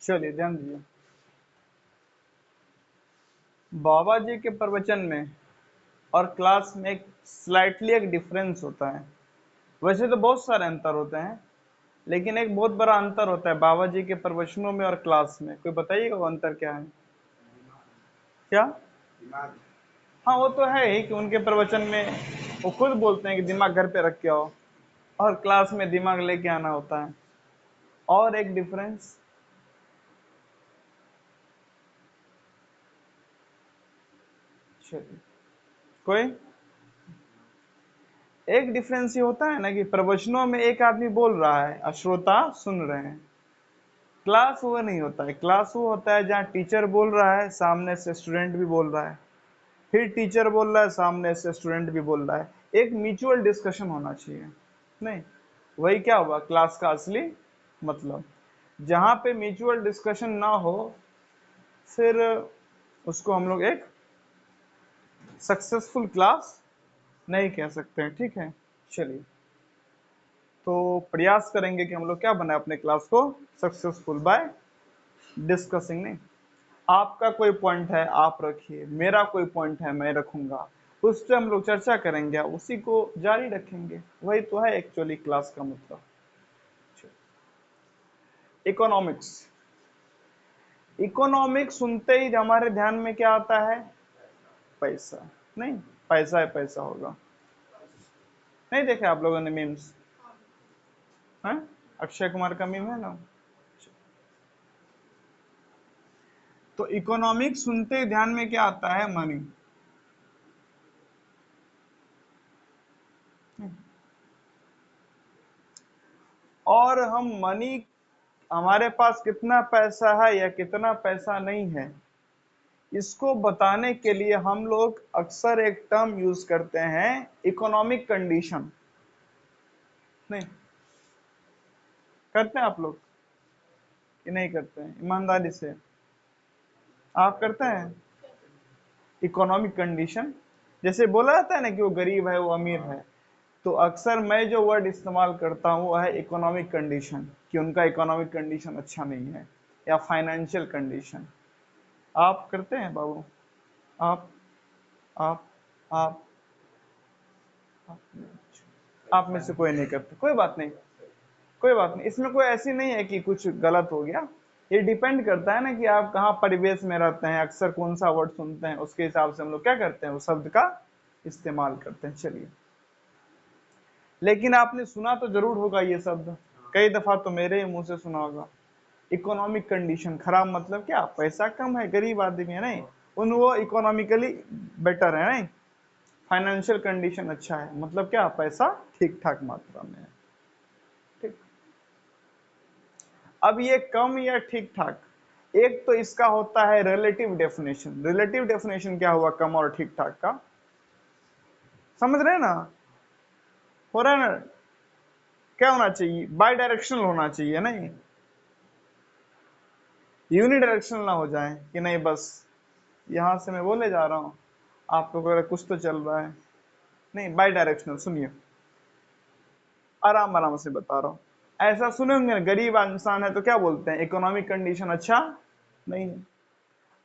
चलिए ध्यान दीजिए, बाबा जी के प्रवचन में और क्लास में एक स्लाइटली एक डिफरेंस होता है। वैसे तो बहुत सारे अंतर होते हैं, लेकिन एक बहुत बड़ा अंतर होता है बाबा जी के प्रवचनों में और क्लास में। कोई बताइएगा वो अंतर क्या है? क्या? हाँ, वो तो है ही कि उनके प्रवचन में वो खुद बोलते हैं कि दिमाग घर पे रख के आओ, और क्लास में दिमाग लेके आना होता है। और एक डिफरेंस, कोई एक डिफरेंस ये होता है ना कि प्रवचनों में एक आदमी बोल रहा है और श्रोता सुन रहे हैं। क्लास वो नहीं होता है। क्लास वो होता है जहाँ टीचर बोल रहा है, सामने से स्टूडेंट भी बोल रहा है, फिर टीचर बोल रहा है, सामने से स्टूडेंट भी बोल रहा है। एक म्यूचुअल डिस्कशन होना चाहिए। नहीं, वही क्या हुआ क्लास का असली मतलब। जहाँ पे म्यूचुअल डिस्कशन ना हो, फिर उसको हम लोग एक सक्सेसफुल क्लास नहीं कह सकते हैं। ठीक है, चलिए तो प्रयास करेंगे कि हम लोग क्या बनाए अपने क्लास को सक्सेसफुल बाय डिस्कसिंग। नहीं, आपका कोई पॉइंट है आप रखिए, मेरा कोई पॉइंट है मैं रखूंगा, उस पर हम लोग चर्चा करेंगे, उसी को जारी रखेंगे। वही तो है एक्चुअली क्लास का मतलब। इकोनॉमिक्स, इकोनॉमिक्स सुनते ही हमारे ध्यान में क्या आता है? पैसा। नहीं, पैसा है पैसा होगा। नहीं देखे आप लोगों ने मीम्स? हैं, अक्षय कुमार का मीम है ना। तो इकोनॉमिक्स सुनते ही ध्यान में क्या आता है? मनी। और हम मनी, हमारे पास कितना पैसा है या कितना पैसा नहीं है, इसको बताने के लिए हम लोग अक्सर एक टर्म यूज करते हैं, इकोनॉमिक कंडीशन। नहीं करते हैं आप लोग कि नहीं करते हैं? ईमानदारी से आप करते हैं? इकोनॉमिक कंडीशन, जैसे बोला जाता है ना कि वो गरीब है वो अमीर है, तो अक्सर मैं जो वर्ड इस्तेमाल करता हूँ वो है इकोनॉमिक कंडीशन, कि उनका इकोनॉमिक कंडीशन अच्छा नहीं है, या फाइनेंशियल कंडीशन। आप करते हैं बाबू? आप आप आप आप में से कोई नहीं करते, कोई बात नहीं, कोई बात नहीं। इसमें कोई ऐसी नहीं है कि कुछ गलत हो गया। ये डिपेंड करता है ना कि आप कहाँ परिवेश में रहते हैं, अक्सर कौन सा वर्ड सुनते हैं, उसके हिसाब से हम लोग क्या करते हैं, उस शब्द का इस्तेमाल करते हैं। चलिए, लेकिन आपने सुना तो जरूर होगा ये शब्द, कई दफा तो मेरे ही मुंह से सुना होगा। इकोनॉमिक कंडीशन खराब मतलब क्या? पैसा कम है, गरीब आदमी है। नहीं, उन वो इकोनॉमिकली बेटर है। नहीं, फाइनेंशियल कंडीशन अच्छा है, मतलब क्या? पैसा ठीक ठाक मात्रा में है। ठीक, अब ये कम या ठीक ठाक, एक तो इसका होता है रिलेटिव डेफिनेशन। रिलेटिव डेफिनेशन क्या हुआ कम और ठीक ठाक का? समझ रहे हैं ना? हो रहा है ना? क्या होना चाहिए? बाई डायरेक्शनल होना चाहिए। नहीं, यूनिडायरेक्शनल ना हो जाए कि नहीं बस यहां से मैं बोले जा रहा हूं, आपको कुछ तो चल रहा है। नहीं, बाई डायरेक्शनल। सुनिए, आराम आराम से बता रहा हूं। ऐसा सुने होंगे, गरीब इंसान है तो क्या बोलते हैं? इकोनॉमिक कंडीशन अच्छा नहीं है।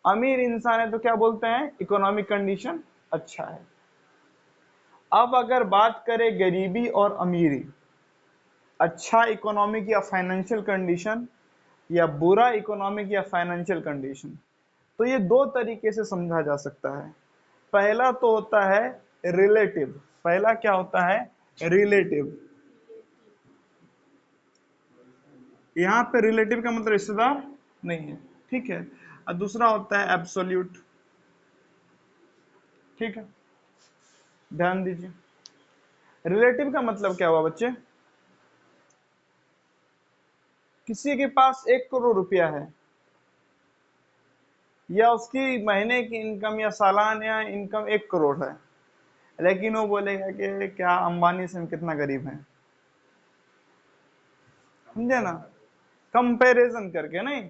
अमीर इंसान है तो क्या बोलते हैं? इकोनॉमिक कंडीशन अच्छा है। अब अगर बात करें गरीबी और अमीरी, अच्छा इकोनॉमिक या फाइनेंशियल कंडीशन या बुरा इकोनॉमिक या फाइनेंशियल कंडीशन, तो ये दो तरीके से समझा जा सकता है। पहला तो होता है रिलेटिव। पहला क्या होता है? रिलेटिव। यहां पे रिलेटिव का मतलब रिश्तेदार नहीं है। ठीक है। और दूसरा होता है एब्सोल्यूट। ठीक है, ध्यान दीजिए। रिलेटिव का मतलब क्या हुआ बच्चे? किसी के पास 1 करोड़ रुपया है, या उसकी महीने की इनकम या सालाना इनकम 1 करोड़ है, लेकिन वो बोलेगा कि क्या अंबानी से हम कितना गरीब हैं। समझे ना? कंपैरिजन करके। नहीं,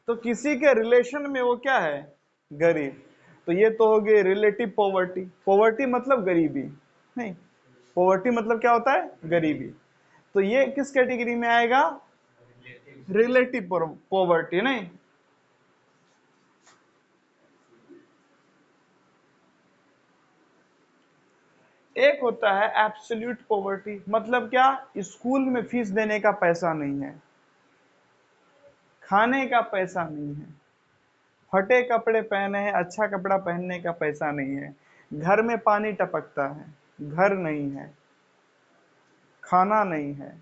तो किसी के रिलेशन में वो क्या है? गरीब। तो ये तो हो गई रिलेटिव पॉवर्टी। पॉवर्टी मतलब गरीबी। नहीं, पॉवर्टी मतलब क्या होता है? गरीबी। तो ये किस कैटेगरी में आएगा? Relative poverty. नहीं, एक होता है एब्सोल्यूट पॉवर्टी, मतलब क्या, स्कूल में फीस देने का पैसा नहीं है, खाने का पैसा नहीं है, फटे कपड़े पहने हैं, अच्छा कपड़ा पहनने का पैसा नहीं है, घर में पानी टपकता है, घर नहीं है, खाना नहीं है,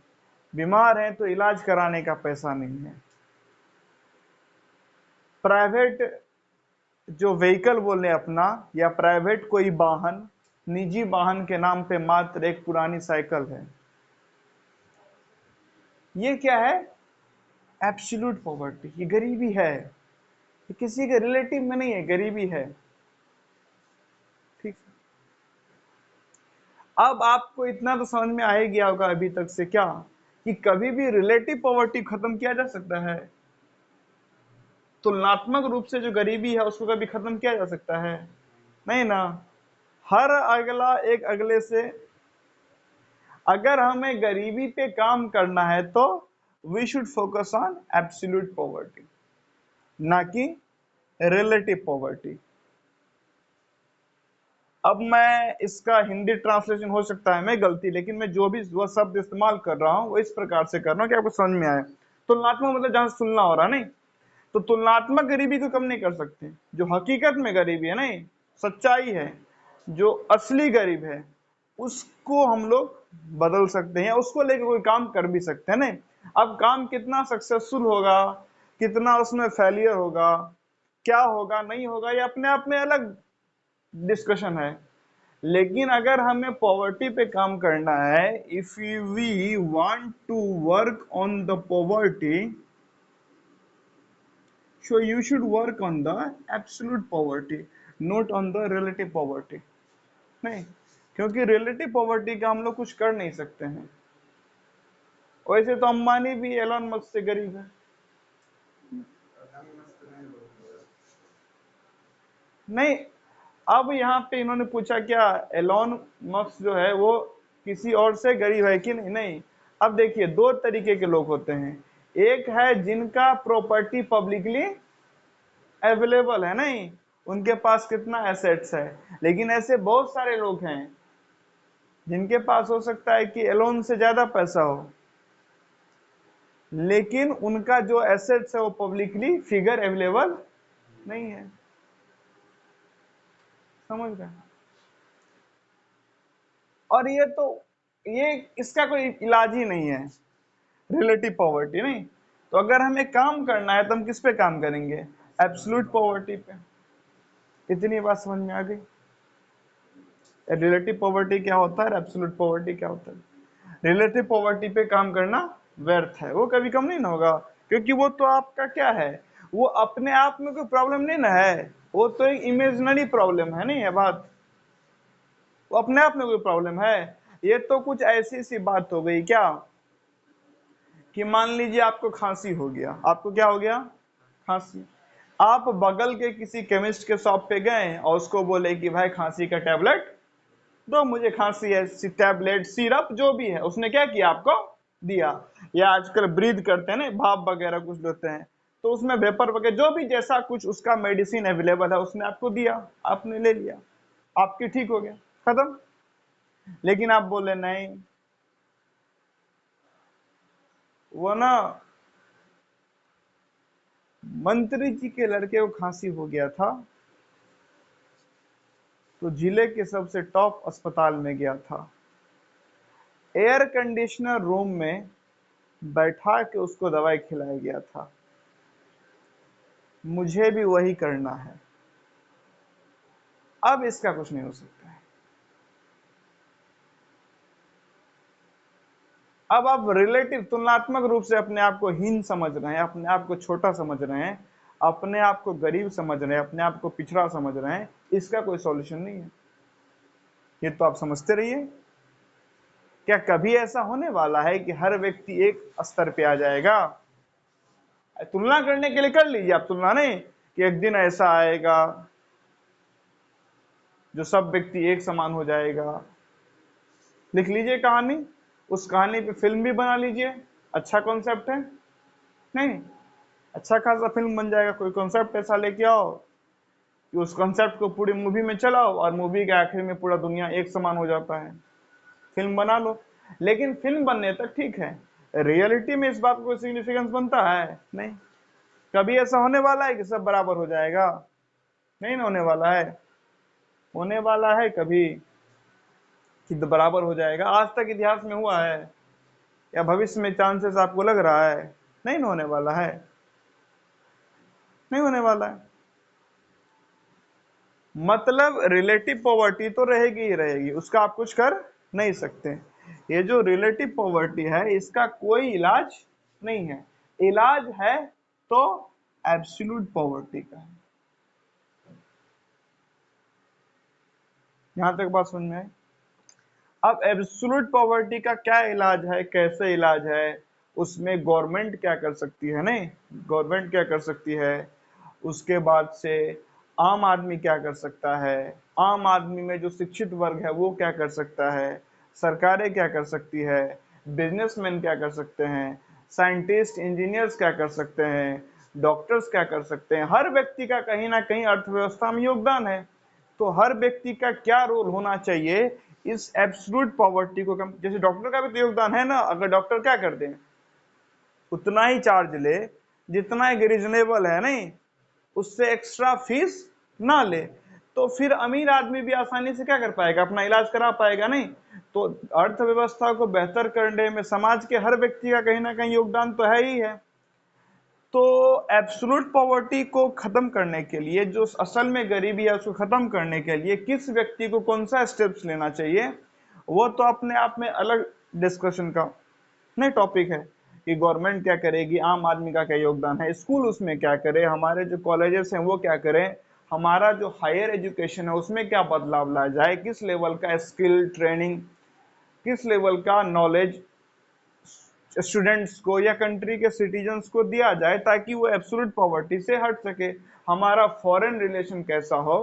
बीमार है तो इलाज कराने का पैसा नहीं है, प्राइवेट जो व्हीकल बोले अपना, या प्राइवेट कोई वाहन, निजी वाहन के नाम पे मात्र एक पुरानी साइकिल है, ये क्या है, एब्सोल्यूट पॉवर्टी। ये गरीबी है, ये किसी के रिलेटिव में नहीं है, गरीबी है। ठीक, अब आपको इतना तो समझ में आ ही गया होगा अभी तक से क्या, कि कभी भी रिलेटिव पॉवर्टी खत्म किया जा सकता है, तुलनात्मक रूप से जो गरीबी है उसको कभी खत्म किया जा सकता है, नहीं ना। हर अगला एक अगले से, अगर हमें गरीबी पे काम करना है तो we should focus on absolute poverty, ना कि रिलेटिव पॉवर्टी। अब मैं इसका हिंदी ट्रांसलेशन हो सकता है मैं गलती, लेकिन मैं जो भी वह शब्द इस्तेमाल कर रहा हूं वो इस प्रकार से कर रहा हूं कि आपको समझ में आए। तुलनात्मक मतलब जहां से तुलना हो रहा नहीं, तो तुलनात्मक गरीबी को कम नहीं कर सकते, जो हकीकत में गरीबी है नहीं, सच्चाई है, जो असली गरीब है, उसको हम लोग बदल सकते हैं, उसको लेकर कोई काम कर भी सकते हैं नहीं। अब काम कितना सक्सेसफुल होगा, कितना उसमें फेलियर होगा, क्या होगा नहीं होगा, ये अपने आप में अलग डिस्कशन है। लेकिन अगर हमें पॉवर्टी पे काम करना है, if we want to work on the poverty, so you should work on the absolute poverty, not on the relative poverty। नहीं, क्योंकि रिलेटिव पॉवर्टी का हम लोग कुछ कर नहीं सकते हैं। वैसे तो अंबानी भी एलोन मस्क से गरीब है, नहीं। अब यहाँ पे इन्होंने पूछा क्या एलोन मस्क जो है वो किसी और से गरीब है कि नहीं, नहीं। अब देखिए, दो तरीके के लोग होते हैं, एक है जिनका प्रॉपर्टी पब्लिकली अवेलेबल है नहीं, उनके पास कितना एसेट्स है, लेकिन ऐसे बहुत सारे लोग हैं जिनके पास हो सकता है कि एलोन से ज्यादा पैसा हो, लेकिन उनका जो एसेट्स है वो पब्लिकली फिगर अवेलेबल नहीं है। समझ गए। और ये इसका कोई इलाज ही नहीं है, रिलेटिव पॉवर्टी नहीं। तो अगर हमें काम करना है तो हम किस पे काम करेंगे, एब्सोल्यूट पॉवर्टी पे। इतनी बात समझ में आ गई, रिलेटिव पॉवर्टी क्या होता है, एब्सोल्यूट पॉवर्टी क्या होता है। रिलेटिव पॉवर्टी पे काम करना व्यर्थ है, वो कभी कम नहीं ना होगा, क्योंकि वो तो आपका क्या है, वो अपने आप में कोई प्रॉब्लम नहीं ना है, वो तो एक इमेजिनरी प्रॉब्लम है, नहीं है बात, वो अपने आप में कोई प्रॉब्लम है। ये तो कुछ ऐसी सी बात हो गई क्या, कि मान लीजिए आपको खांसी हो गया, आपको क्या हो गया, खांसी। आप बगल के किसी केमिस्ट के शॉप पे गए और उसको बोले कि भाई खांसी का टैबलेट दो, मुझे खांसी है, टैबलेट सिरप जो भी है, उसने क्या किया, आपको दिया। या आजकल ब्रीद करते हैं ना, भाप वगैरह कुछ लेते हैं, तो उसमें वेपर वगैरह जो भी जैसा कुछ उसका मेडिसिन अवेलेबल है उसने आपको दिया, आपने ले लिया, आपकी ठीक हो गया, खत्म। लेकिन आप बोले नहीं, वो ना मंत्री जी के लड़के को खांसी हो गया था, तो जिले के सबसे टॉप अस्पताल में गया था, एयर कंडीशनर रूम में बैठा के उसको दवाई खिलाया गया था। मुझे भी वही करना है, अब इसका कुछ नहीं हो सकता है। अब आप रिलेटिव तुलनात्मक रूप से अपने आप को हीन समझ रहे हैं, अपने आप को छोटा समझ रहे हैं, अपने आप को गरीब समझ रहे हैं, अपने आप को पिछड़ा समझ रहे हैं, इसका कोई सॉल्यूशन नहीं है। ये तो आप समझते रहिए। क्या कभी ऐसा होने वाला है कि हर व्यक्ति एक स्तर पे आ जाएगा? तुलना करने के लिए कर लीजिए आप तुलना, नहीं कि एक दिन ऐसा आएगा जो सब व्यक्ति एक समान हो जाएगा। लिख लीजिए कहानी, उस कहानी पे फिल्म भी बना लीजिए, अच्छा कॉन्सेप्ट है, नहीं अच्छा खासा फिल्म बन जाएगा। कोई कॉन्सेप्ट ऐसा लेके आओ कि उस कॉन्सेप्ट को पूरी मूवी में चलाओ और मूवी के आखिर में पूरा दुनिया एक समान हो जाता है, फिल्म बना लो। लेकिन फिल्म बनने तक ठीक है, रियलिटी में इस बात को सिग्निफिकेंस बनता है नहीं। कभी ऐसा होने वाला है कि सब बराबर हो जाएगा? नहीं ना होने वाला है। होने वाला है कभी कि बराबर हो जाएगा? आज तक इतिहास में हुआ है या भविष्य में चांसेस आपको लग रहा है? नहीं ना होने वाला है, नहीं होने वाला है। मतलब रिलेटिव पॉवर्टी तो रहेगी ही रहेगी, उसका आप कुछ कर नहीं सकते। ये जो रिलेटिव पॉवर्टी है इसका कोई इलाज नहीं है। इलाज है तो एब्सोल्यूट पॉवर्टी का है। यहां तक बात समझ में आई? अब एब्सोल्यूट पॉवर्टी का क्या इलाज है, कैसे इलाज है, उसमें गवर्नमेंट क्या कर सकती है? नहीं, गवर्नमेंट क्या कर सकती है, उसके बाद से आम आदमी क्या कर सकता है, आम आदमी में जो शिक्षित वर्ग है वो क्या कर सकता है, सरकारें क्या कर सकती है, बिजनेसमैन क्या कर सकते हैं, साइंटिस्ट इंजीनियर्स क्या कर सकते हैं, डॉक्टर्स क्या कर सकते हैं। हर व्यक्ति का कहीं ना कहीं अर्थव्यवस्था में योगदान है। तो हर व्यक्ति का क्या रोल होना चाहिए इस एब्सोल्यूट पॉवर्टी को कम। जैसे डॉक्टर का भी तो योगदान है ना, अगर डॉक्टर क्या कर दें, उतना ही चार्ज ले जितना एक रीजनेबल है, नहीं उससे एक्स्ट्रा फीस ना ले, तो फिर अमीर आदमी भी आसानी से क्या कर पाएगा, अपना इलाज करा पाएगा। नहीं तो अर्थव्यवस्था को बेहतर करने में समाज के हर व्यक्ति का कहीं ना कहीं योगदान तो है ही है। तो एब्सोल्यूट पॉवर्टी को खत्म करने के लिए, जो असल में गरीबी है उसको खत्म करने के लिए किस व्यक्ति को कौन सा स्टेप्स लेना चाहिए, वो तो अपने आप में अलग डिस्कशन का नहीं टॉपिक है कि गवर्नमेंट क्या करेगी, आम आदमी का क्या योगदान है, स्कूल उसमें क्या करे, हमारे जो कॉलेजेस हैं वो क्या करें, हमारा जो हायर एजुकेशन है उसमें क्या बदलाव लाया जाए, किस लेवल का स्किल ट्रेनिंग, किस लेवल का नॉलेज स्टूडेंट्स को या कंट्री के सिटीजन्स को दिया जाए ताकि वो एब्सोल्यूट पॉवर्टी से हट सके। हमारा फॉरेन रिलेशन कैसा हो,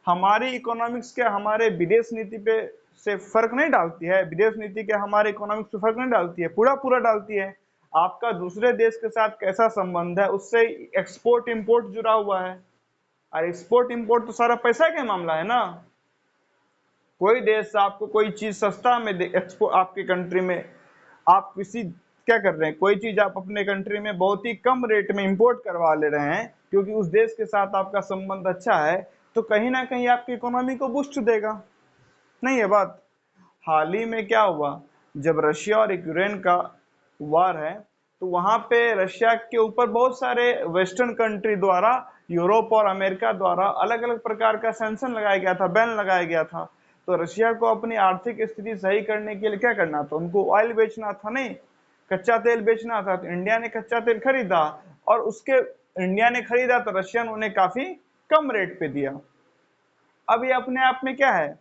हमारी इकोनॉमिक्स क्या हमारे विदेश नीति पे से फर्क नहीं डालती है, विदेश नीति क्या हमारे इकोनॉमिक्स पे फर्क नहीं डालती है, पूरा पूरा डालती है। आपका दूसरे देश के साथ कैसा संबंध है उससे एक्सपोर्ट इंपोर्ट जुड़ा हुआ है, और एक्सपोर्ट इंपोर्ट तो सारा पैसा का मामला है ना। कोई देश आपको कोई चीज सस्ता में एक्सपोर्ट आपके कंट्री में, आप किसी क्या कर रहे हैं, कोई चीज आप अपने कंट्री में बहुत ही कम रेट में इंपोर्ट करवा ले रहे हैं क्योंकि उस देश के साथ आपका संबंध अच्छा है, तो कहीं ना कहीं आपकी इकोनॉमी को बूस्ट देगा। नहीं है बात? हाल ही में क्या हुआ, जब रशिया और यूक्रेन का वार है, तो वहां पे रशिया के ऊपर बहुत सारे वेस्टर्न कंट्री द्वारा, यूरोप और अमेरिका द्वारा अलग अलग प्रकार का सैंक्शन लगाया गया था, बैन लगाया गया था। तो रशिया को अपनी आर्थिक स्थिति सही करने के लिए क्या करना था, उनको ऑयल बेचना था, नहीं कच्चा तेल बेचना था। तो इंडिया ने कच्चा तेल खरीदा, और उसके इंडिया ने खरीदा तो रशिया ने उन्हें काफी कम रेट पे दिया। अब ये अपने आप में क्या है,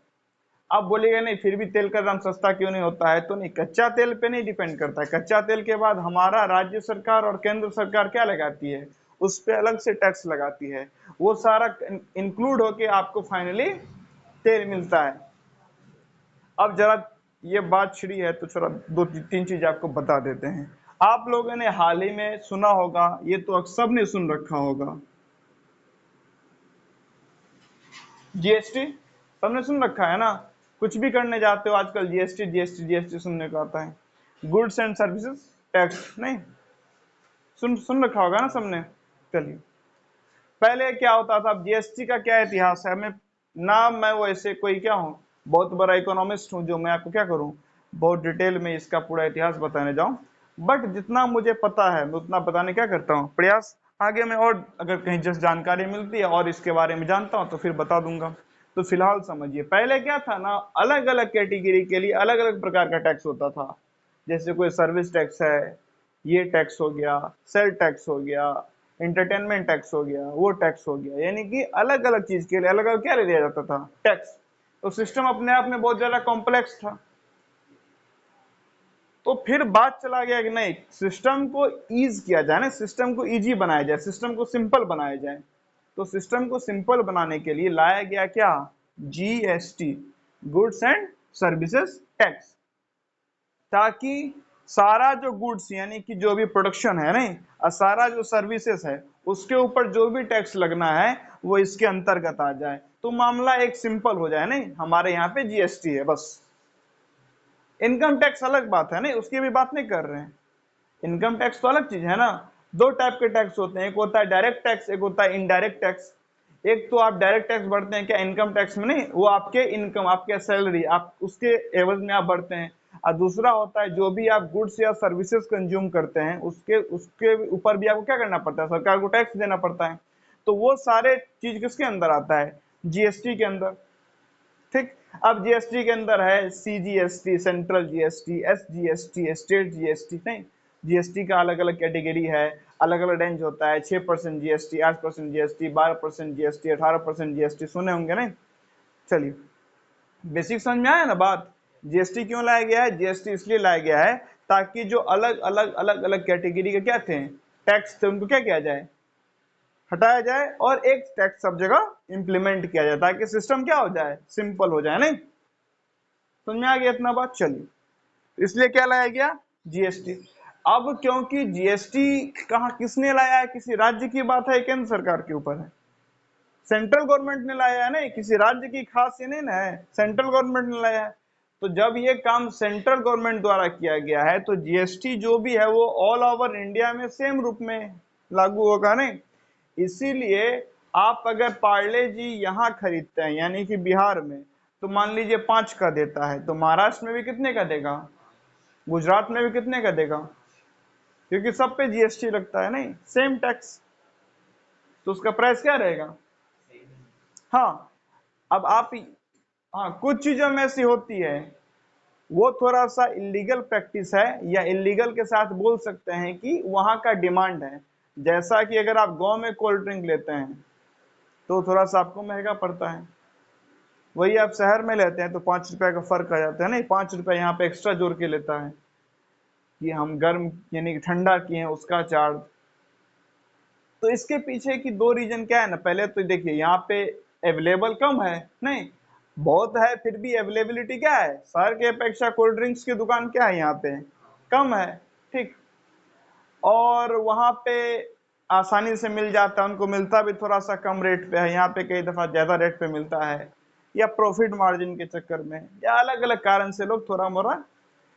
आप बोलेगा नहीं फिर भी तेल का दाम सस्ता क्यों नहीं होता है, तो नहीं, कच्चा तेल पे नहीं डिपेंड करता है। कच्चा तेल के बाद हमारा राज्य सरकार और केंद्र सरकार क्या लगाती है, उस पे अलग से टैक्स लगाती है, वो सारा इंक्लूड होके आपको फाइनली तेल मिलता है। अब जरा ये बात छिड़ी है तो थोड़ा दो तीन चीज आपको बता देते हैं। आप लोगों ने हाल ही में सुना होगा, ये तो सब ने सुन रखा होगा, जीएसटी सबने सुन रखा है ना। कुछ भी करने जाते हो आजकल जीएसटी जीएसटी जीएसटी सुनने को आता है। गुड्स एंड सर्विसेज टैक्स, नहीं सुन सुन रखा होगा ना सबने। चलिए, पहले क्या होता था, अब जीएसटी का क्या इतिहास है, मैं ना मैं वैसे कोई क्या हूँ, बहुत बड़ा इकोनॉमिस्ट हूँ जो मैं आपको क्या करूँ, बहुत डिटेल में इसका पूरा इतिहास बताने जाऊं, बट जितना मुझे पता है मैं उतना बताने क्या करता हूँ प्रयास। आगे में और अगर कहीं जस्ट जानकारी मिलती है और इसके बारे में जानता हूँ तो फिर बता दूंगा। तो फिलहाल समझिए, पहले क्या था ना, अलग अलग कैटेगरी के लिए अलग अलग प्रकार का टैक्स होता था। जैसे कोई सर्विस टैक्स है, ये टैक्स हो गया, सेल टैक्स हो गया, इंटरटेनमेंट टैक्स हो गया, वो टैक्स हो गया, यानी कि अलग अलग चीज के लिए अलग अलग क्या ले लिया जाता था, टैक्स। तो सिस्टम अपने आप में बहुत ज्यादा कॉम्प्लेक्स था। तो फिर बात चला गया कि नहीं, सिस्टम को ईज किया जाए ना, सिस्टम को इजी बनाया जाए, सिस्टम को सिंपल बनाया जाए। तो सिस्टम को सिंपल बनाने के लिए लाया गया क्या, GST, goods and services tax, ताकि सारा जो गुड्स यानी कि जो भी प्रोडक्शन है नहीं, और सारा जो सर्विसेज है उसके ऊपर जो भी टैक्स लगना है वो इसके अंतर्गत आ जाए, तो मामला एक सिंपल हो जाए। नहीं, हमारे यहाँ पे जीएसटी है बस। इनकम टैक्स अलग बात है, नहीं उसकी भी बात नहीं कर रहे हैं। इनकम टैक्स तो अलग चीज है ना। दो टाइप के टैक्स होते हैं, एक होता है डायरेक्ट टैक्स, एक होता है इनडायरेक्ट टैक्स। एक तो आप डायरेक्ट टैक्स भरते हैं क्या इनकम टैक्स में, नहीं वो आपके इनकम, आपके सैलरी, आप उसके एवज में आप भरते हैं। और दूसरा होता है जो भी आप गुड्स या सर्विसेज कंज्यूम करते हैं उसके उसके ऊपर भी आपको क्या करना पड़ता है, सरकार को टैक्स देना पड़ता है। तो वो सारे चीज किसके अंदर आता है, जीएसटी के अंदर। ठीक, अब जीएसटी के अंदर है CGST, central GST, SGST, state GST. नहीं, जीएसटी का अलग अलग कैटेगरी है, अलग अलग रेंज होता है। 6% जीएसटी, 8% जीएसटी, 12% जीएसटी, 18% जीएसटी, सुने होंगे नहीं। चलिए, बेसिक समझ में आया ना बात। जीएसटी क्यों लाया गया है, जीएसटी इसलिए लाया गया है ताकि जो अलग अलग अलग अलग कैटेगरी के क्या थे टैक्स थे उनको क्या किया जाए, हटाया जाए, और एक टैक्स सब जगह इंप्लीमेंट किया जाए ताकि सिस्टम क्या हो जाए, सिंपल हो जाए। नहीं समझ में आ गया इतना बात। चलिए, इसलिए क्या लाया गया, जीएसटी। अब क्योंकि जीएसटी कहाँ किसने लाया है, किसी राज्य की बात है, केंद्र सरकार के ऊपर है, सेंट्रल गवर्नमेंट ने लाया है, नहीं किसी राज्य की खास ये नहीं ना है, सेंट्रल गवर्नमेंट ने लाया है। तो जब ये काम सेंट्रल गवर्नमेंट द्वारा किया गया है तो जीएसटी जो भी है वो ऑल ओवर इंडिया में सेम रूप में लागू होगा। नहीं, इसीलिए आप अगर पार्ले जी यहाँ खरीदते हैं यानी कि बिहार में, तो मान लीजिए 5 का देता है, तो महाराष्ट्र में भी कितने का देगा, गुजरात में भी कितने का देगा, क्योंकि सब पे जीएसटी लगता है, नहीं सेम टैक्स, तो उसका प्राइस क्या रहेगा। हाँ, अब आप, हाँ कुछ चीजों में ऐसी होती है, वो थोड़ा सा इलीगल प्रैक्टिस है, या इलीगल के साथ बोल सकते हैं कि वहां का डिमांड है। जैसा कि अगर आप गांव में कोल्ड ड्रिंक लेते हैं तो थोड़ा सा आपको महंगा पड़ता है, वही आप शहर में लेते हैं तो 5 रुपए का फर्क आ जाता है। नहीं, 5 रुपए यहाँ पे एक्स्ट्रा जोड़ के लेता है कि हम गर्म यानी कि ठंडा किए हैं उसका चार्ज। तो इसके पीछे की दो रीजन क्या है ना, पहले तो देखिए यहाँ पे अवेलेबल कम है, नहीं बहुत है फिर भी अवेलेबिलिटी क्या है, शहर के अपेक्षा कोल्ड ड्रिंक्स की दुकान क्या है यहाँ पे कम है। ठीक, और वहां पे आसानी से मिल जाता है, उनको मिलता भी थोड़ा सा कम रेट पे है, यहाँ पे कई दफा ज्यादा रेट पे मिलता है, या प्रॉफिट मार्जिन के चक्कर में, या अलग अलग कारण से लोग थोड़ा मोड़ा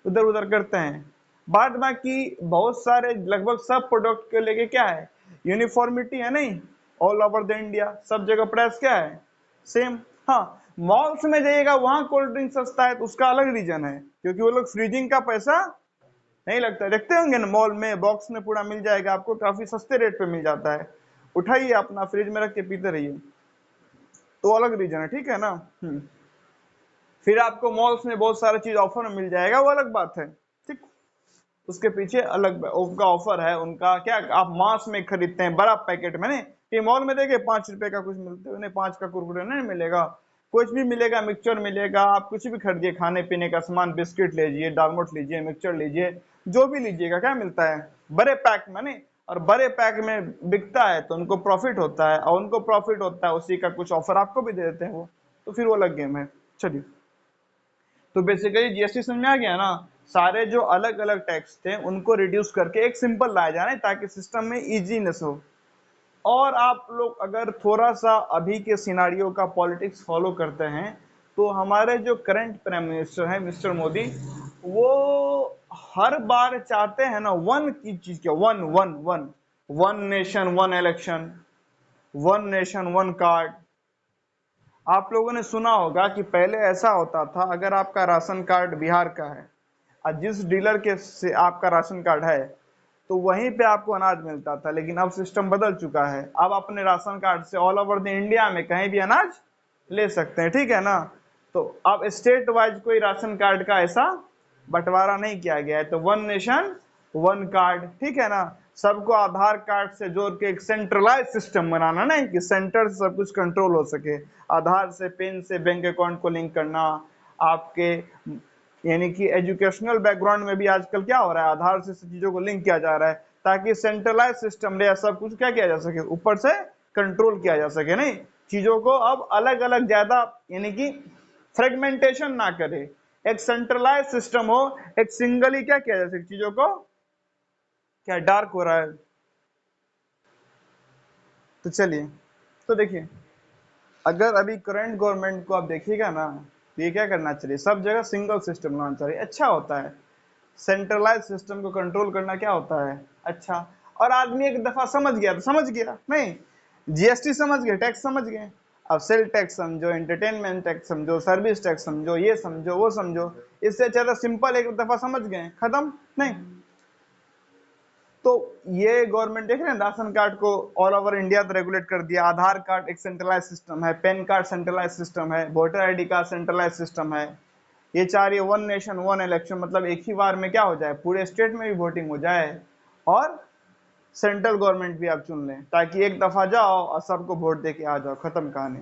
उधर उधर करते हैं। बाद बाकी बहुत सारे लगभग सब प्रोडक्ट के लेके क्या है, यूनिफॉर्मिटी है, नहीं ऑल ओवर द इंडिया सब जगह प्राइस क्या है, सेम। हाँ, मॉल्स में जाइएगा वहां कोल्ड ड्रिंक सस्ता है तो उसका अलग रीजन है, क्योंकि वो लोग फ्रीजिंग का पैसा नहीं लगता। देखते होंगे ना मॉल में बॉक्स में पूरा मिल जाएगा आपको, काफी सस्ते रेट पे मिल जाता है, उठाइए अपना फ्रिज में रख के पीते रहिए, तो अलग रीजन है। ठीक है ना। फिर आपको मॉल्स में बहुत सारी चीज ऑफर में मिल जाएगा, वो अलग बात है। ठीक, उसके पीछे अलग उनका ऑफर है, उनका क्या, आप मास में खरीदते हैं बड़ा पैकेट में, नहीं ये मॉल में देखिए 5 रुपए का कुछ मिलते हैं, नहीं 5 का कुरकुरे नहीं मिलेगा, कुछ भी मिलेगा, मिक्सचर मिलेगा, आप कुछ भी खरीदिए खाने पीने का सामान, बिस्किट लीजिए, डालमोट लीजिए, मिक्सचर लीजिए, जो भी लीजिएगा क्या मिलता है बड़े पैक में। नहीं, और बड़े पैक में बिकता है तो उनको प्रॉफिट होता है, और उनको प्रॉफिट होता है उसी का कुछ ऑफर आपको भी दे देते हैं वो, तो फिर वो अलग गेम है। चलिए, तो बेसिकली जीएसटी समझ में आ गया ना, सारे जो अलग अलग टैक्स थे उनको रिड्यूस करके एक सिंपल लाया जाए ताकि सिस्टम में इजीनेस हो। और आप लोग अगर थोड़ा सा अभी के सिनारियो का पॉलिटिक्स फॉलो करते हैं तो हमारे जो करंट प्राइम मिनिस्टर हैं मिस्टर मोदी, वो हर बार चाहते हैं ना वन की चीज, क्या one one one, one nation one election, one nation one card. आप लोगों ने सुना होगा कि पहले ऐसा होता था, अगर आपका राशन कार्ड बिहार का है और जिस डीलर के से आपका राशन कार्ड है तो वहीं पे आपको अनाज मिलता था, लेकिन अब सिस्टम बदल चुका है, अब अपने राशन कार्ड से ऑल ओवर द इंडिया में कहीं भी अनाज ले सकते हैं। ठीक है ना। तो अब स्टेट वाइज कोई राशन कार्ड का ऐसा बंटवारा नहीं किया गया है, तो वन नेशन वन कार्ड। ठीक है ना, सबको आधार कार्ड से जोड़ के एक सेंट्रलाइज सिस्टम बनाना, नहीं कि सेंटर से सब कुछ कंट्रोल हो सके, आधार से पेन से बैंक अकाउंट को लिंक करना, आपके यानी कि एजुकेशनल बैकग्राउंड में भी आजकल क्या हो रहा है, आधार से चीजों को लिंक किया जा रहा है ताकि सेंट्रलाइज सिस्टम रहे, सब कुछ क्या किया जा सके, ऊपर से कंट्रोल किया जा सके। नहीं, चीजों को अब अलग अलग ज्यादा यानी कि फ्रेगमेंटेशन ना करे, एक सेंट्रलाइज सिस्टम हो, एक सिंगली क्या किया जा सके चीजों को। क्या डार्क हो रहा है, तो चलिए, तो देखिए, अगर अभी करंट गवर्नमेंट को आप देखिएगा ना, तो ये क्या करना चाहिए, सब जगह सिंगल सिस्टम लाना चाहिए, अच्छा होता है। सेंट्रलाइज सिस्टम को कंट्रोल करना क्या होता है, अच्छा। और आदमी एक दफा समझ गया तो समझ गया, नहीं, जीएसटी समझ गए, टैक्स समझ गए, अब सेल टैक्स समझो, एंटरटेनमेंट टैक्स समझो, सर्विस टैक्स समझो, ये समझो वो समझो, इससे ज्यादा सिंपल एक दफा समझ गए, खत्म। नहीं, तो ये गवर्नमेंट देख रहे हैं, राशन कार्ड को ऑल ओवर इंडिया तो रेगुलेट कर दिया, आधार कार्ड एक सेंट्रलाइज सिस्टम है, पैन कार्ड सेंट्रलाइज सिस्टम है, voter ID card centralize system है, ये चार, ये वन नेशन वन इलेक्शन, मतलब एक ही बार में क्या हो जाए, पूरे स्टेट में भी वोटिंग हो जाए और सेंट्रल गवर्नमेंट भी आप चुन लें, ताकि एक दफा जाओ और सबको वोट दे के आ जाओ, खत्म कहानी।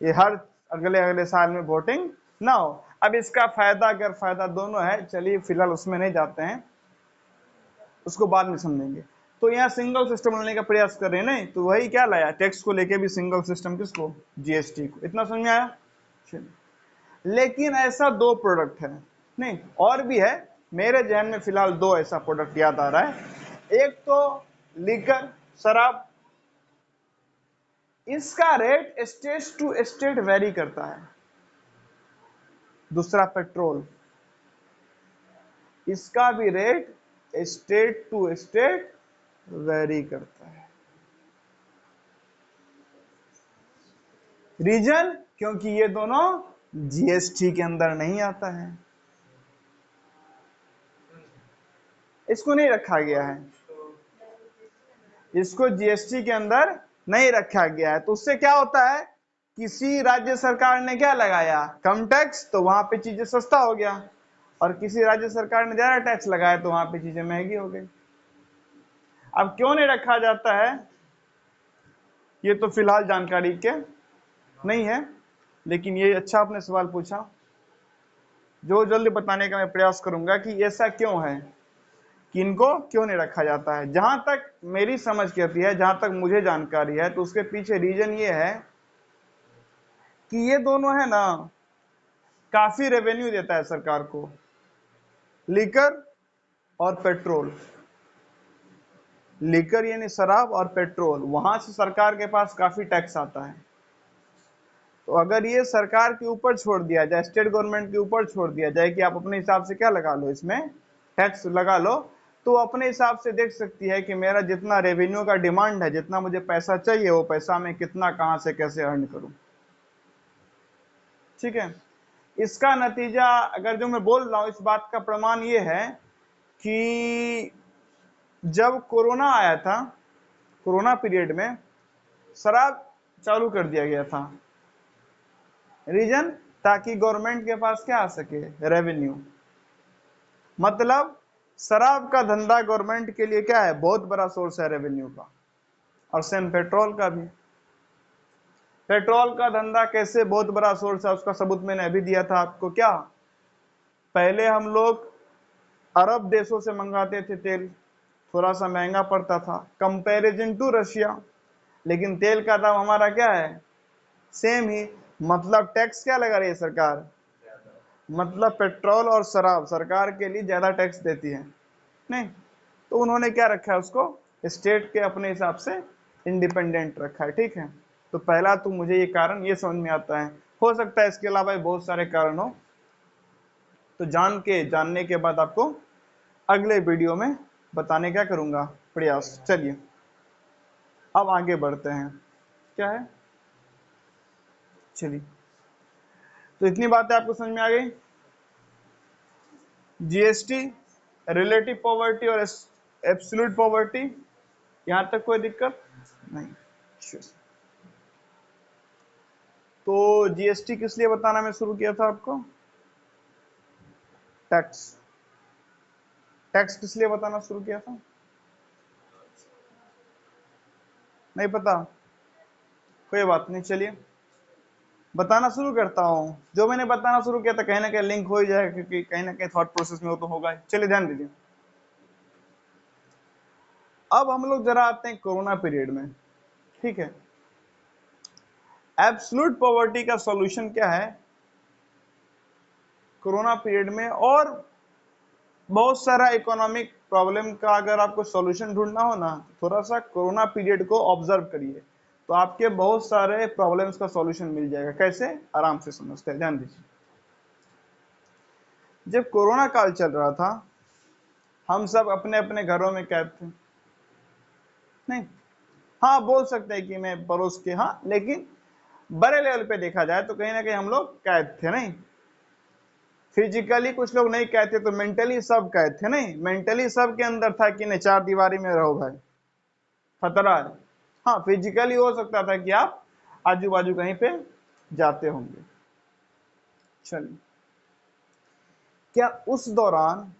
ये हर अगले अगले साल में वोटिंग ना हो। अब इसका फायदा अगर फायदा दोनों है, चलिए फिलहाल उसमें नहीं जाते हैं, उसको बाद में समझेंगे। तो यहाँ सिंगल सिस्टम लाने का प्रयास कर रहे हैं, नहीं तो वही क्या लाया, टैक्स को लेके भी सिंगल सिस्टम, किसको, जीएसटी को। इतना समझ में आया। लेकिन ऐसा दो प्रोडक्ट है, नहीं और भी है, मेरे जहन में फिलहाल दो ऐसा प्रोडक्ट याद आ रहा है। एक तो लीकर, शराब, इसका rate state to state vary करता है। दूसरा पेट्रोल, इसका भी rate state to state vary करता है। रीजन, क्योंकि ये दोनों जीएसटी के अंदर नहीं आता है, इसको नहीं रखा गया है, इसको जीएसटी के अंदर नहीं रखा गया है। तो उससे क्या होता है, किसी राज्य सरकार ने क्या लगाया, कम टैक्स, तो वहां पे चीजें सस्ता हो गया, और किसी राज्य सरकार ने ज्यादा टैक्स लगाया तो वहां पे चीजें महंगी हो गई। अब क्यों नहीं रखा जाता है, ये तो फिलहाल जानकारी के नहीं है, लेकिन ये अच्छा आपने सवाल पूछा, जो जल्दी बताने का मैं प्रयास करूंगा कि ऐसा क्यों है, कि इनको क्यों नहीं रखा जाता है। जहां तक मेरी समझ कहती है, जहां तक मुझे जानकारी है, तो उसके पीछे रीजन ये है कि ये दोनों है ना, काफी रेवेन्यू देता है सरकार को, लीकर और पेट्रोल। लीकर यानी शराब और पेट्रोल, वहां से सरकार के पास काफी टैक्स आता है। तो अगर ये सरकार के ऊपर छोड़ दिया जाए, स्टेट गवर्नमेंट के ऊपर छोड़ दिया जाए कि आप अपने हिसाब से क्या लगा लो, इसमें टैक्स लगा लो, तो अपने हिसाब से देख सकती है कि मेरा जितना रेवेन्यू का डिमांड है, जितना मुझे पैसा चाहिए, वो पैसा मैं कितना कहां से कैसे अर्न करूं। ठीक है, इसका नतीजा अगर जो मैं बोल रहा हूं, इस बात का प्रमाण ये है कि जब कोरोना आया था, कोरोना पीरियड में शराब चालू कर दिया गया था। रीजन, ताकि गवर्नमेंट के पास क्या आ सके, रेवेन्यू। मतलब शराब का धंधा गवर्नमेंट के लिए क्या है, बहुत बड़ा सोर्स है रेवेन्यू का। और सेम पेट्रोल का भी, पेट्रोल का धंधा कैसे बहुत बड़ा सोर्स है, उसका सबूत मैंने अभी दिया था आपको। क्या, पहले हम लोग अरब देशों से मंगाते थे तेल, थोड़ा सा महंगा पड़ता था कंपैरिजन टू रशिया, लेकिन तेल का दाम हमारा क्या है, सेम ही। मतलब टैक्स क्या लगा रही है सरकार, मतलब पेट्रोल और शराब सरकार के लिए ज्यादा टैक्स देती है, नहीं, तो उन्होंने क्या रखा है, उसको स्टेट के अपने हिसाब से इंडिपेंडेंट रखा है। ठीक है, तो पहला तो मुझे ये कारण ये समझ में आता है, हो सकता है इसके अलावा बहुत सारे कारण हो, तो जानने के बाद आपको अगले वीडियो में बताने क्या करूंगा, प्रयास। चलिए अब आगे बढ़ते हैं, क्या है, चलिए, तो इतनी बातें आपको समझ में आ गई। जीएसटी, रिलेटिव पॉवर्टी और एब्सोल्यूट पॉवर्टी, यहां तक कोई दिक्कत नहीं। तो जीएसटी किस लिए बताना मैं शुरू किया था आपको, टैक्स, टैक्स किस लिए बताना शुरू किया था, नहीं पता, कोई बात नहीं, चलिए बताना शुरू करता हूं। जो मैंने बताना शुरू किया था कहीं ना कहीं लिंक हो ही जाएगा, क्योंकि कहीं ना कहीं थॉट प्रोसेस में वो तो होगा। चलिए ध्यान दीजिए, अब हम लोग जरा आते हैं कोरोना पीरियड में। ठीक है, एब्सोल्यूट पॉवर्टी का सॉल्यूशन क्या है कोरोना पीरियड में, और बहुत सारा इकोनॉमिक प्रॉब्लम का अगर आपको सॉल्यूशन ढूंढना हो ना, थोड़ा सा कोरोना पीरियड को ऑब्जर्व करिए, तो आपके बहुत सारे प्रॉब्लम्स का सॉल्यूशन मिल जाएगा। कैसे? आराम से समझते हैं, ध्यान दीजिए। जब कोरोना काल चल रहा था, हम सब अपने अपने घरों में कैद थे, नहीं? हाँ, बोल सकते हैं कि मैं पड़ोस के, हाँ, लेकिन बड़े लेवल पे देखा जाए तो कहीं ना कहीं हम लोग कैद थे, नहीं? फिजिकली कुछ लोग नहीं कहते तो मेंटली सब कैद थे, नहीं? मेंटली सब के अंदर था कि नहीं, चार दीवारी में रहो भाई, खतरा है। हाँ, फिजिकली हो सकता था कि आप आजू बाजू कहीं पे जाते होंगे। चलिए, क्या उस दौरान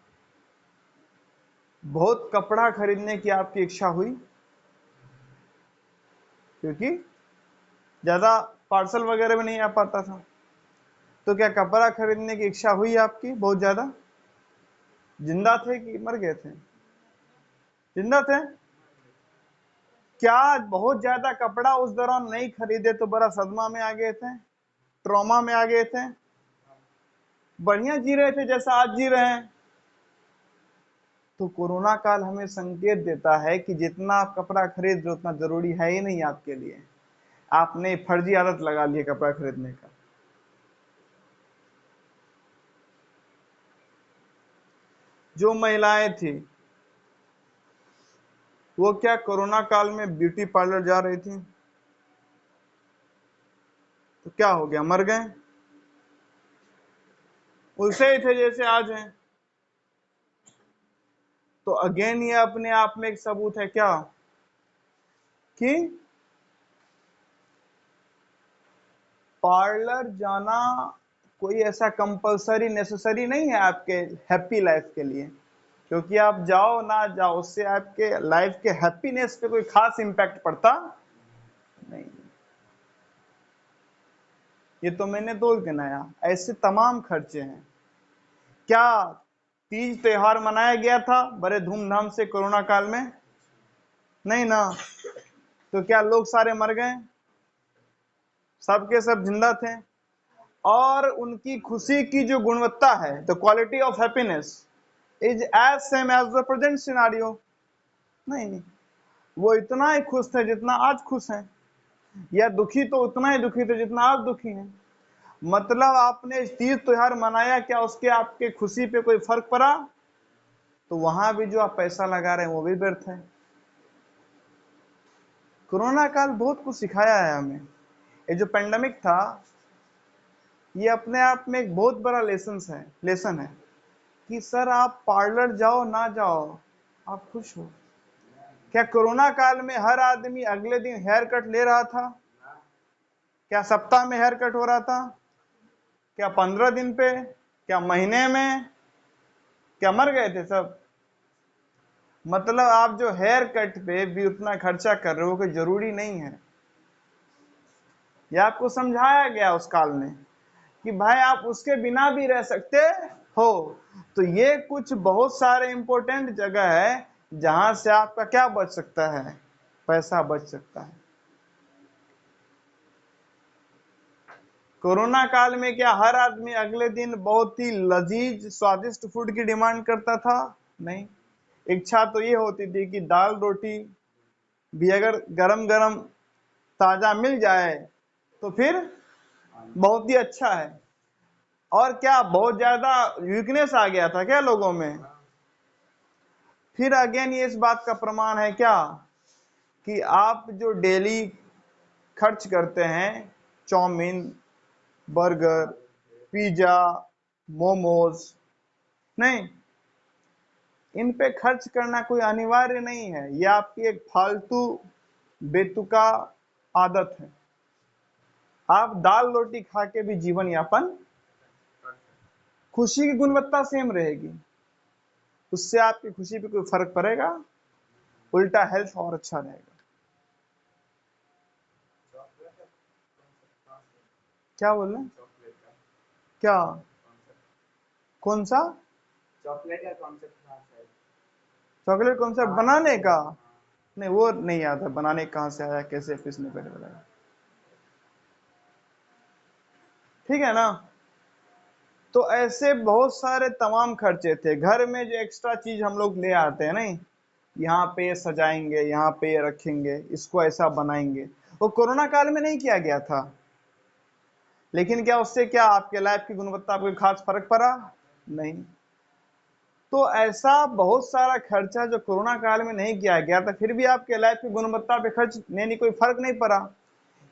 बहुत कपड़ा खरीदने की आपकी इच्छा हुई? क्योंकि ज्यादा पार्सल वगैरह में नहीं आ पाता था, तो क्या कपड़ा खरीदने की इच्छा हुई आपकी बहुत ज्यादा? जिंदा थे कि मर गए थे? जिंदा थे। क्या बहुत ज्यादा कपड़ा उस दौरान नहीं खरीदे तो बड़ा सदमा में आ गए थे, ट्रॉमा में आ गए थे? बढ़िया जी रहे थे जैसा आज जी रहे हैं। तो कोरोना काल हमें संकेत देता है कि जितना आप कपड़ा खरीद रहे हो उतना जरूरी है ही नहीं आपके लिए। आपने फर्जी आदत लगा ली है कपड़ा खरीदने का। जो महिलाएं थी वो क्या कोरोना काल में ब्यूटी पार्लर जा रही थी? तो क्या हो गया, मर गए? वैसे ही थे जैसे आज हैं। तो अगेन ये अपने आप में एक सबूत है क्या, कि पार्लर जाना कोई ऐसा कंपलसरी नेसेसरी नहीं है आपके हैप्पी लाइफ के लिए। क्योंकि आप जाओ ना जाओ, उससे आपके लाइफ के हैप्पीनेस पे कोई खास इंपैक्ट पड़ता नहीं। ये तो मैंने दो गिनाया, ऐसे तमाम खर्चे हैं। क्या तीज त्योहार मनाया गया था बड़े धूमधाम से कोरोना काल में? नहीं ना। तो क्या लोग सारे मर गए? सबके सब जिंदा थे। और उनकी खुशी की जो गुणवत्ता है, the quality of happiness is as same as the present scenario. नहीं, वो इतना ही खुश थे जितना आज खुश हैं, या दुखी तो उतना ही दुखी थे जितना आज दुखी हैं। मतलब आपने तीज त्योहार मनाया, क्या उसके आपके खुशी पे कोई फर्क पड़ा? तो वहां भी जो आप पैसा लगा रहे हैं वो भी व्यर्थ है। कोरोना काल बहुत कुछ सिखाया है हमें। ये जो पेंडेमिक था, ये अपने आप में एक बहुत बड़ा लेसन है कि सर आप पार्लर जाओ ना जाओ, आप खुश हो। क्या कोरोना काल में हर आदमी अगले दिन हेयर कट ले रहा था? क्या सप्ताह में हेयर कट हो रहा था? क्या 15 दिन पे? क्या महीने में? क्या मर गए थे सब? मतलब आप जो हेयर कट पे भी उतना खर्चा कर रहे हो कोई जरूरी नहीं है। यह आपको समझाया गया उस काल में कि भाई आप उसके बिना भी रह सकते हो। तो ये कुछ बहुत सारे इंपॉर्टेंट जगह है जहां से आपका क्या बच सकता है, पैसा बच सकता है। कोरोना काल में क्या हर आदमी अगले दिन बहुत ही लजीज स्वादिष्ट फूड की डिमांड करता था? नहीं। इच्छा तो ये होती थी कि दाल रोटी भी अगर गरम गरम ताजा मिल जाए तो फिर बहुत ही अच्छा है। और क्या बहुत ज्यादा वीकनेस आ गया था क्या लोगों में? फिर अगेन ये इस बात का प्रमाण है क्या कि आप जो डेली खर्च करते हैं, चाउमीन, बर्गर, पिज्जा, मोमोज, नहीं, इन पे खर्च करना कोई अनिवार्य नहीं है। यह आपकी एक फालतू बेतुका आदत है। आप दाल रोटी खा के भी जीवन यापन, खुशी की गुणवत्ता सेम रहेगी, उससे आपकी खुशी पे कोई फर्क पड़ेगा? उल्टा हेल्थ और अच्छा रहेगा। क्या बोल रहे हैं? क्या? कौन सा चॉकलेट का कॉन्सेप्ट था शायद। चॉकलेट कॉन्सेप्ट बनाने का? नहीं, वो नहीं याद है बनाने कहाँ से आया, कैसे किसने पहले बनाया। ठीक है ना? तो ऐसे बहुत सारे तमाम खर्चे थे। घर में जो एक्स्ट्रा चीज हम लोग ले आते हैं नहीं, यहाँ पे ये सजाएंगे, यहाँ पे ये रखेंगे, इसको ऐसा बनाएंगे, वो कोरोना काल में नहीं किया गया था। लेकिन क्या उससे क्या आपके लाइफ की गुणवत्ता पर कोई खास फर्क पड़ा? नहीं। तो ऐसा बहुत सारा खर्चा जो कोरोना काल में नहीं किया गया था, फिर भी आपके लाइफ की गुणवत्ता पे खर्च नहीं कोई फर्क नहीं पड़ा।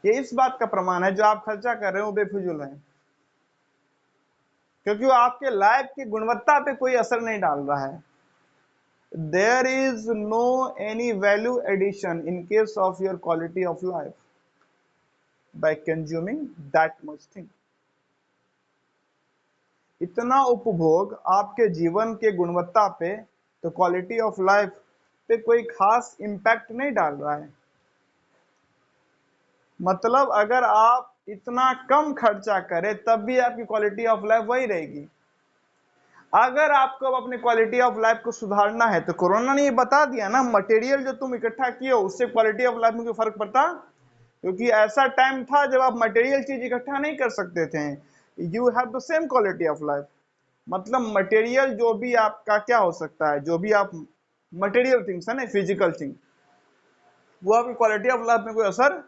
ये इस बात का प्रमाण है जो आप खर्चा कर रहे हो बेफिजूल है, क्योंकि वो आपके लाइफ की गुणवत्ता पे कोई असर नहीं डाल रहा है। There is no any value addition in case of your quality of life by consuming that much thing. इतना उपभोग आपके जीवन के गुणवत्ता पे, तो क्वालिटी ऑफ लाइफ पे कोई खास इंपैक्ट नहीं डाल रहा है। मतलब अगर आप इतना कम खर्चा करें तब भी आपकी क्वालिटी ऑफ लाइफ वही रहेगी। अगर आपको अब अपनी क्वालिटी ऑफ लाइफ को सुधारना है तो कोरोना ने ये बता दिया ना, मटेरियल जो तुम इकट्ठा किए हो उससे क्वालिटी ऑफ लाइफ में कोई फर्क पड़ता? क्योंकि ऐसा टाइम था जब आप मटेरियल चीज इकट्ठा नहीं कर सकते थे। You have the same quality of life. मतलब मटेरियल जो भी आपका क्या हो सकता है, जो भी आप मटेरियल थिंग्स है ना, फिजिकल थिंग, वो आपकी क्वालिटी ऑफ लाइफ में कोई असर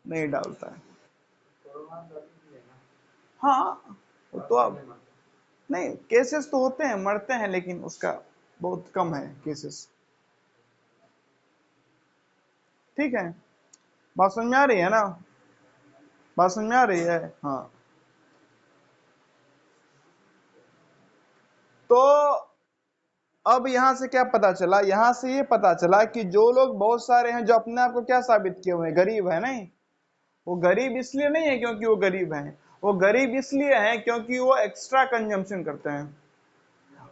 नहीं डालता है। कोरोना तो अभी भी है ना, हाँ, तो और अब नहीं मानते। नहीं, केसेस तो होते हैं, मरते हैं, लेकिन उसका बहुत कम है केसेस। ठीक है, बात समझ में आ रही है ना? बात समझ में आ रही है? हाँ। तो अब यहां से क्या पता चला? यहां से ये पता चला कि जो लोग बहुत सारे हैं जो अपने आप को क्या साबित किए हुए हैं, गरीब है नहीं, वो गरीब इसलिए नहीं है क्योंकि वो गरीब हैं, वो गरीब इसलिए हैं क्योंकि वो एक्स्ट्रा कंजम्पशन करते हैं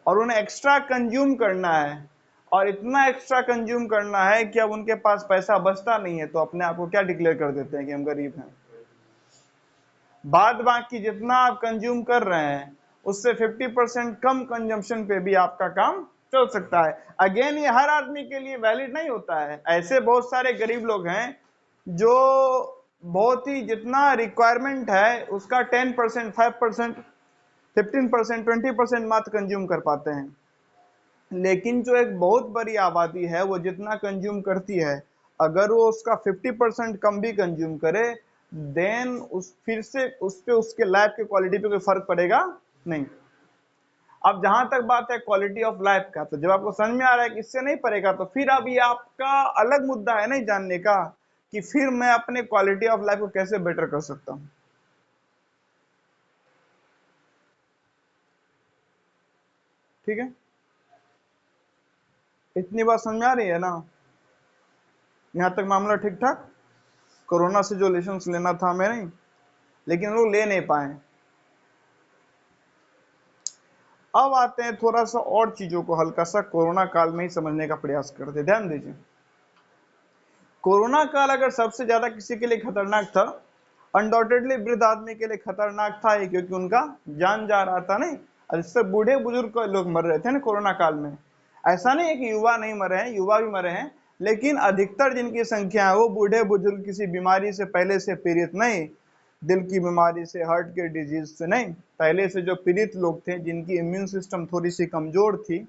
और उन्हें एक्स्ट्रा कंज्यूम करना है, और इतना एक्स्ट्रा कंज्यूम करना है कि अब उनके पास पैसा बचता नहीं है, तो अपने आप को क्या डिक्लेयर कर देते हैं कि हम गरीब हैं। बाद बाकी जितना आप कंज्यूम कर रहे हैं उससे 50% कम कंजम्पशन पे भी आपका काम चल सकता है। अगेन ये हर आदमी के लिए वैलिड नहीं होता है। ऐसे बहुत सारे गरीब लोग हैं जो बहुत ही जितना रिक्वायरमेंट है उसका 10%, 5%, 15%, 20% मात्र कंज्यूम कर पाते हैं। लेकिन जो एक बहुत बड़ी आबादी है वो जितना कंज्यूम करती है, अगर वो उसका 50% कम भी कंज्यूम करे, देन उस फिर से उस पे उसके लाइफ की क्वालिटी पे कोई फर्क पड़ेगा नहीं। अब जहां तक बात है क्वालिटी ऑफ लाइफ का, तो जब आपको समझ में आ रहा है कि इससे नहीं पड़ेगा, तो फिर अब ये आपका अलग मुद्दा है नहीं जानने का कि फिर मैं अपने क्वालिटी ऑफ लाइफ को कैसे बेटर कर सकता हूं। ठीक है, इतनी बात समझ में आ रही है ना? यहां तक मामला ठीक ठाक? कोरोना से जो लेसन्स लेना था हमें नहीं, लेकिन लोग ले नहीं पाए। अब आते हैं थोड़ा सा और चीजों को हल्का सा कोरोना काल में ही समझने का प्रयास करते। ध्यान दीजिए, कोरोना काल अगर सबसे ज्यादा किसी के लिए खतरनाक था, अनडाउटेडली वृद्ध आदमी के लिए खतरनाक था ही, क्योंकि उनका जान जा रहा था नहीं, और इससे बूढ़े बुजुर्ग लोग मर रहे थे ना कोरोना काल में। ऐसा नहीं है कि युवा नहीं मरे हैं, युवा भी मरे हैं, लेकिन अधिकतर जिनकी संख्या है वो बूढ़े बुजुर्ग, किसी बीमारी से पहले से पीड़ित नहीं, दिल की बीमारी से, हार्ट के डिजीज से नहीं, पहले से जो पीड़ित लोग थे, जिनकी इम्यून सिस्टम थोड़ी सी कमजोर थी,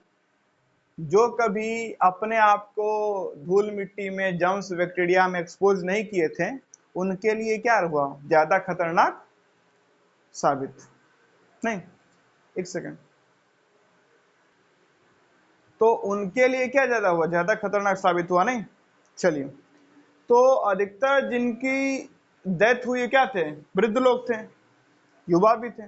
जो कभी अपने आप को धूल मिट्टी में, जर्म्स बैक्टीरिया में एक्सपोज नहीं किए थे, उनके लिए क्या हुआ? ज्यादा खतरनाक साबित नहीं। एक सेकंड, तो उनके लिए क्या ज्यादा हुआ? ज्यादा खतरनाक साबित हुआ नहीं। चलिए, तो अधिकतर जिनकी डेथ हुई क्या थे? वृद्ध लोग थे, युवा भी थे।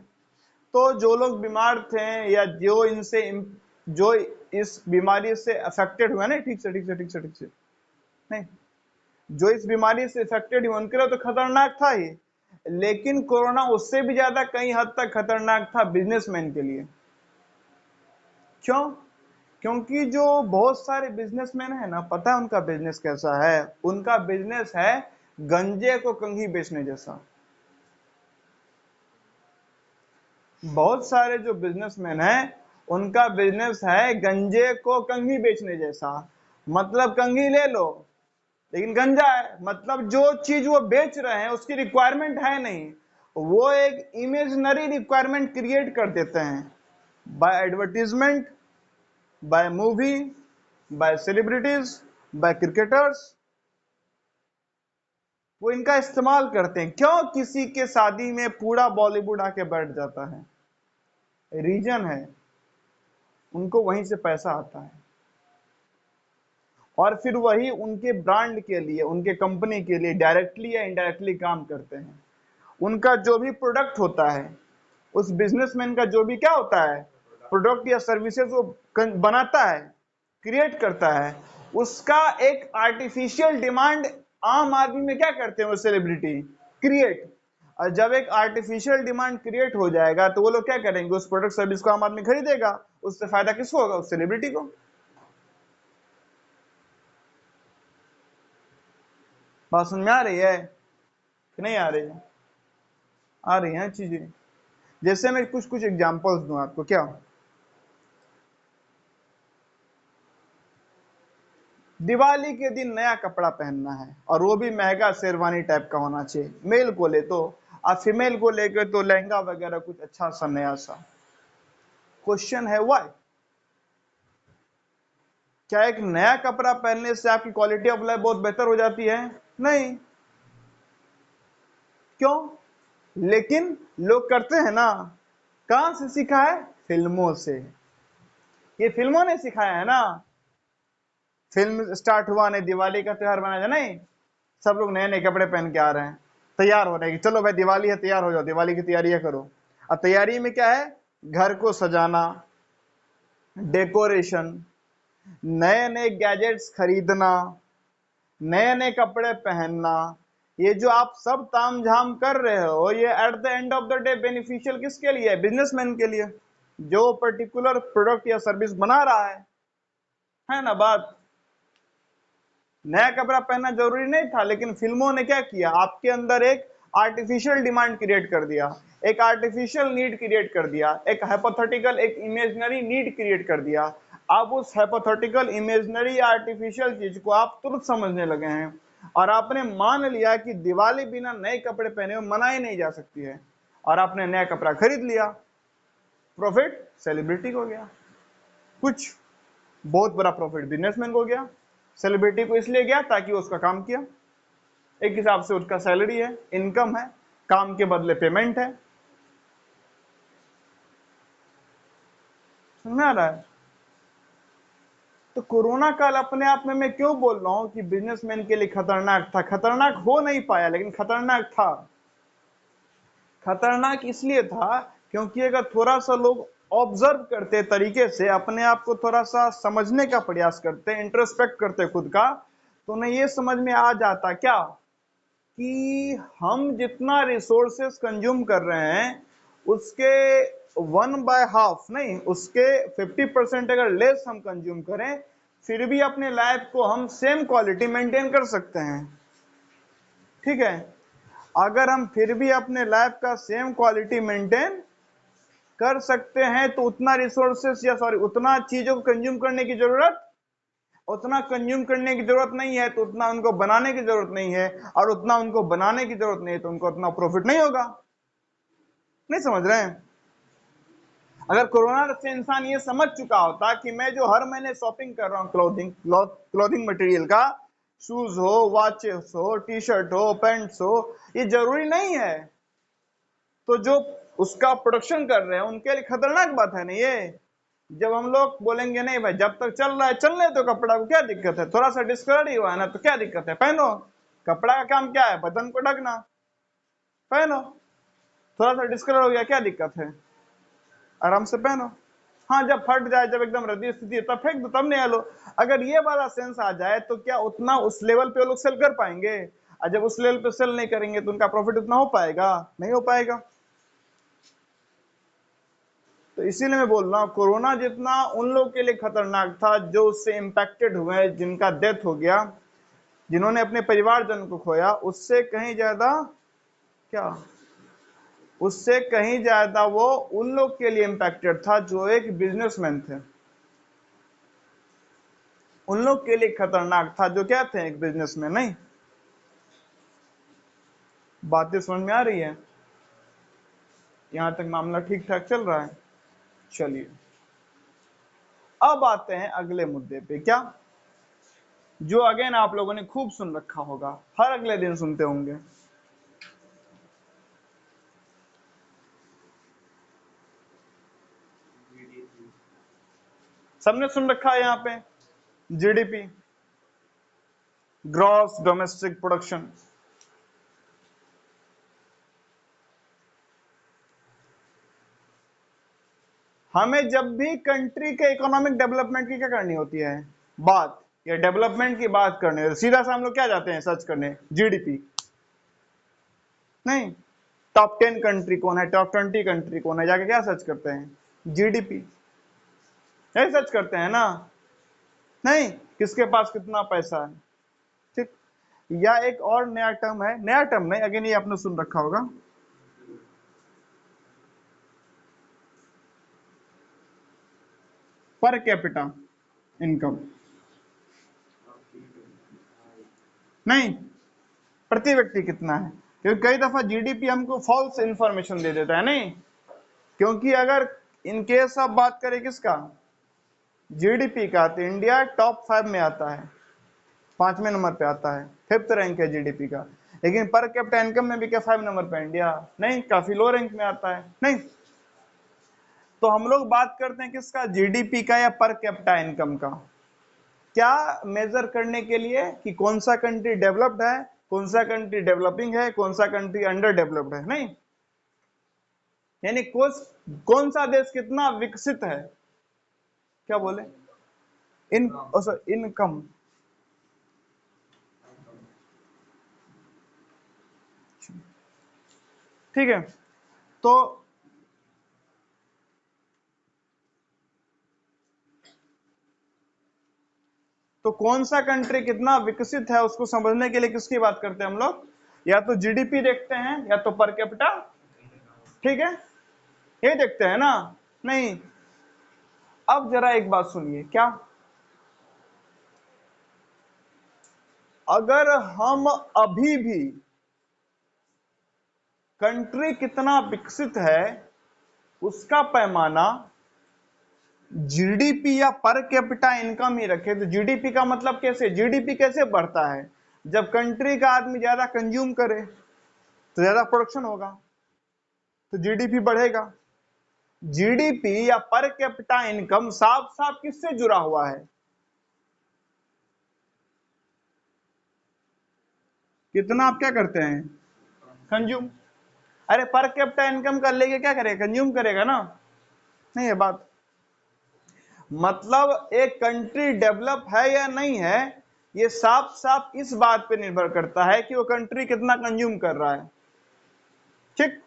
तो जो लोग बीमार थे या जो इस बीमारी से अफेक्टेड हुए ना, ठीक से ठीक से ठीक से ठीक से नहीं, जो इस बीमारी से अफेक्टेड हुए उनके लिए तो खतरनाक था ही, लेकिन कोरोना उससे भी ज्यादा कई हद तक खतरनाक था बिजनेसमैन के लिए। क्यों? क्योंकि जो बहुत सारे बिजनेसमैन है ना, पता है उनका बिजनेस कैसा है? उनका बिजनेस है गंजे को कंघी बेचने जैसा। बहुत सारे जो बिजनेसमैन हैं उनका बिजनेस है गंजे को कंघी बेचने जैसा। मतलब कंघी ले लो लेकिन गंजा है, मतलब जो चीज वो बेच रहे हैं उसकी रिक्वायरमेंट है नहीं, वो एक इमेजिनरी रिक्वायरमेंट क्रिएट कर देते हैं by advertisement, by movie, by celebrities, by cricketers. वो इनका इस्तेमाल करते हैं। क्यों? किसी के शादी में पूरा बॉलीवुड आके बैठ जाता है, रीजन है उनको वहीं से पैसा आता है, और फिर वही उनके ब्रांड के लिए, उनके कंपनी के लिए डायरेक्टली या इनडायरेक्टली काम करते हैं। उनका जो भी प्रोडक्ट होता है, उस बिजनेसमैन का जो भी क्या होता है प्रोडक्ट या सर्विसेज वो बनाता है, क्रिएट करता है, उसका एक आर्टिफिशियल डिमांड आम आदमी में क्या करते हैं वो सेलिब्रिटी क्रिएट। और जब एक आर्टिफिशियल डिमांड क्रिएट हो जाएगा तो वो लोग क्या करेंगे, उस प्रोडक्ट सर्विस को आम आदमी खरीदेगा, उससे फायदा किसको होगा? उस सेलिब्रिटी को। बात समझ में आ रही है कि नहीं आ रही है? आ रही है चीजें। जैसे मैं कुछ कुछ एग्जांपल्स दूं आपको। क्या? दिवाली के दिन नया कपड़ा पहनना है, और वो भी महंगा शेरवानी टाइप का होना चाहिए, मेल को ले तो, और फीमेल को लेकर तो लहंगा वगैरह कुछ अच्छा सा नया सा। क्वेश्चन है व्हाई? क्या एक नया कपड़ा पहनने से आपकी क्वालिटी ऑफ लाइफ बहुत बेहतर हो जाती है? नहीं। क्यों? लेकिन लोग करते हैं ना। कहां से सीखा है? फिल्मों से। ये फिल्मों ने सिखाया है ना। फिल्म स्टार्ट हुआ नहीं, दिवाली का त्योहार मनाया नहीं, सब लोग नए नए कपड़े पहन के आ रहे हैं, तैयार हो रहे हैं कि चलो भाई दिवाली है, तैयार हो जाओ, दिवाली की तैयारियां करो। अब तैयारी में क्या है? घर को सजाना, डेकोरेशन, नए नए गैजेट्स खरीदना, नए नए कपड़े पहनना। ये जो आप सब तामझाम कर रहे हो, ये at the end of the day beneficial किसके लिए है? बिजनेसमैन के लिए, जो पर्टिकुलर प्रोडक्ट या सर्विस बना रहा है ना बात। नया कपड़ा पहनना जरूरी नहीं था, लेकिन फिल्मों ने क्या किया, आपके अंदर एक आर्टिफिशियल डिमांड क्रिएट कर दिया, एक आर्टिफिशियल नीड क्रिएट कर दिया, एक हाइपोथेटिकल, एक इमेजिनरी नीड क्रिएट कर दिया। अब उस हाइपोथेटिकल, इमेजिनरी, आर्टिफिशियल चीज को आप तुरंत समझने लगे हैं, और आपने मान लिया कि दिवाली बिना नए कपड़े पहने हुए मनाई नहीं जा सकती है, और आपने नया कपड़ा खरीद लिया। प्रॉफिट सेलिब्रिटी को गया, कुछ बहुत बड़ा प्रॉफिट बिजनेसमैन को गया। सेलिब्रिटी को इसलिए गया ताकि वो उसका काम किया, एक हिसाब से उसका सैलरी है, इनकम है, काम के बदले पेमेंट है। समझ में आ रहा है? तो कोरोना काल अपने आप में मैं क्यों बोल रहा हूं कि बिजनेसमैन के लिए खतरनाक था? खतरनाक हो नहीं पाया, लेकिन खतरनाक था। खतरनाक इसलिए था क्योंकि अगर थोड़ा सा लोग ऑब्जर्व करते तरीके से, अपने आप को थोड़ा सा समझने का प्रयास करते, इंट्रोस्पेक्ट करते खुद का, तो उन्हें ये समझ में आ जाता क्या कि हम जितना रिसोर्सेस कंज्यूम कर रहे हैं उसके 1/2 नहीं, उसके 50% अगर लेस हम कंज्यूम करें, फिर भी अपने लाइफ को हम सेम क्वालिटी मेंटेन कर सकते हैं। ठीक है? अगर हम फिर भी अपने लाइफ का सेम क्वालिटी मेंटेन कर सकते हैं तो उतना रिसोर्सेस या सॉरी उतना चीजों को कंज्यूम करने की जरूरत, उतना कंज्यूम करने की जरूरत नहीं है, तो उतना उनको बनाने की जरूरत नहीं है, और उतना उनको बनाने की जरूरत नहीं है तो उनको उतना प्रॉफिट नहीं होगा। नहीं समझ रहे हैं? अगर कोरोना से इंसान ये समझ चुका होता कि मैं जो हर महीने शॉपिंग कर रहा हूँ क्लोथिंग मटेरियल का, शूज हो, वॉचेस हो, टी शर्ट हो, पैंट्स हो, ये जरूरी नहीं है, तो जो उसका प्रोडक्शन कर रहे हैं उनके लिए खतरनाक बात है ना ये। जब हम लोग बोलेंगे नहीं भाई जब तक चल रहा है चलने तो, कपड़ा को क्या दिक्कत है, थोड़ा सा डिस्कलर ही हुआ है ना तो क्या दिक्कत है, पहनो। कपड़ा का काम क्या है? बदन को ढकना, पहनो। थोड़ा सा डिस्कलर हो गया, क्या दिक्कत है, आराम से पहनो। हाँ, जब फट जाए, जब एकदम रद्दी स्थिति है तब फेंक दो, तब नहीं लो। अगर ये वाला सेंस आ जाए तो क्या उतना उस लेवल पे वो लोग सेल कर पाएंगे? और जब उस लेवल पे सेल नहीं करेंगे तो उनका प्रॉफिट उतना हो पाएगा? नहीं हो पाएगा। तो इसीलिए मैं बोल रहा हूँ कोरोना जितना उन लोगों के लिए खतरनाक था जो उससे इंपैक्टेड हुए, जिनका डेथ हो गया, जिन्होंने अपने परिवारजन को खोया, उससे कहीं ज्यादा क्या, उससे कहीं ज्यादा वो उन लोग के लिए इंपैक्टेड था जो एक बिजनेसमैन थे। उन लोग के लिए खतरनाक था जो क्या थे, एक बिजनेसमैन। नहीं, बातें समझ में आ रही है? यहां तक मामला ठीक ठाक चल रहा है। चलिए अब आते हैं अगले मुद्दे पे, क्या जो अगेन आप लोगों ने खूब सुन रखा होगा, हर अगले दिन सुनते होंगे। जीडीपी। सबने सुन रखा है यहाँ पे, जीडीपी, ग्रॉस डोमेस्टिक प्रोडक्शन। हमें जब भी कंट्री के इकोनॉमिक डेवलपमेंट की क्या करनी होती है बात, या डेवलपमेंट की बात करनी है, सीधा सा हम लोग क्या जाते हैं सर्च करने, जीडीपी। नहीं, टॉप 10 कंट्री कौन है, टॉप 20 कंट्री कौन है, जाके क्या सर्च करते हैं, जीडीपी। यही सर्च करते हैं ना, नहीं किसके पास कितना पैसा है। ठीक, या एक और नया टर्म है, नया टर्म नहीं, अगेन ये आपने सुन रखा होगा, पर कैपिटा इनकम। नहीं, प्रति व्यक्ति कितना है, क्योंकि कई दफा जीडीपी हमको फॉल्स इंफॉर्मेशन दे देता है। नहीं, क्योंकि अगर इन केस आप बात करें किसका, जीडीपी का, तो इंडिया टॉप 5 में आता है, 5वें नंबर पे आता है, 5th रैंक है जीडीपी का। लेकिन पर कैपिटा इनकम में भी क्या 5 नंबर पे इंडिया, नहीं काफी लो रैंक में आता है। नहीं, तो हम लोग बात करते हैं किसका, जीडीपी का या पर कैपिटा इनकम का, क्या मेजर करने के लिए कि कौन सा कंट्री डेवलप्ड है, कौन सा कंट्री डेवलपिंग है, कौन सा कंट्री अंडर डेवलप्ड है। नहीं, यानी कौन सा देश कितना विकसित है, क्या बोले, इन इनकम। ठीक है, तो कौन सा कंट्री कितना विकसित है उसको समझने के लिए किसकी बात करते हैं हम लोग, या तो जीडीपी देखते हैं या तो पर कैपिटा। ठीक है, ये देखते हैं ना। नहीं, अब जरा एक बात सुनिए, क्या अगर हम अभी भी कंट्री कितना विकसित है उसका पैमाना जीडीपी या पर कैपिटा इनकम ही रखे, तो जीडीपी का मतलब कैसे, जीडीपी कैसे बढ़ता है, जब कंट्री का आदमी ज्यादा कंज्यूम करे तो ज्यादा प्रोडक्शन होगा, तो जीडीपी बढ़ेगा। जीडीपी या पर कैपिटा इनकम साफ साफ किससे जुड़ा हुआ है, कितना आप क्या करते हैं, कंज्यूम। अरे पर कैपिटा इनकम कर लेके क्या करेगा, कंज्यूम करेगा ना। नहीं है बात, मतलब एक कंट्री डेवलप है या नहीं है, ये साफ साफ इस बात पे निर्भर करता है कि वो कंट्री कितना कंज्यूम कर रहा है। ठीक,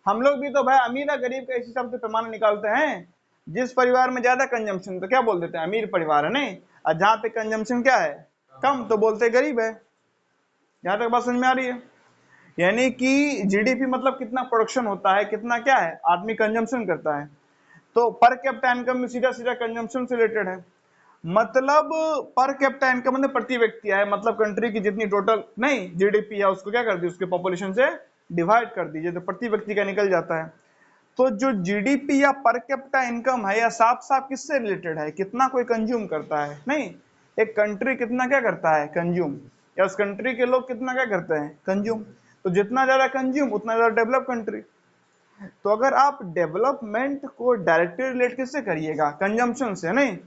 हम लोग भी तो भाई अमीर या गरीब का इस हिसाब से पैमाना निकालते हैं, जिस परिवार में ज्यादा कंजम्पशन तो क्या बोल देते हैं, अमीर परिवार है। नहीं, और जहां पे कंजम्पशन क्या है, कम, तो बोलते गरीब है। यहां तक बात समझ में आ रही है, यानी कि जीडीपी मतलब कितना प्रोडक्शन होता है, कितना क्या है आदमी कंजम्पशन करता है, तो पर कैपिटा इनकम में सीधा सीधा कंजम्पशन से रिलेटेड है। मतलब पर कैपिटा इनकम मतलब प्रति व्यक्ति है, मतलब कंट्री की जितनी टोटल नहीं जीडीपी है उसको क्या कर दी, उसके पॉपुलेशन से डिवाइड कर दीजिए, तो प्रति व्यक्ति का निकल जाता है। तो जो जीडीपी या पर कैपिटा इनकम है, या साफ साफ किससे रिलेटेड है, कितना कोई कंज्यूम करता है। नहीं, एक कंट्री कितना क्या करता है, कंज्यूम, या उस कंट्री के लोग कितना क्या करते हैं, कंज्यूम। तो जितना ज्यादा कंज्यूम उतना ज्यादा डेवलप कंट्री। तो अगर आप डेवलपमेंट को डायरेक्टली रिलेट किससे करिएगा, कंजम्पशन से। नहीं,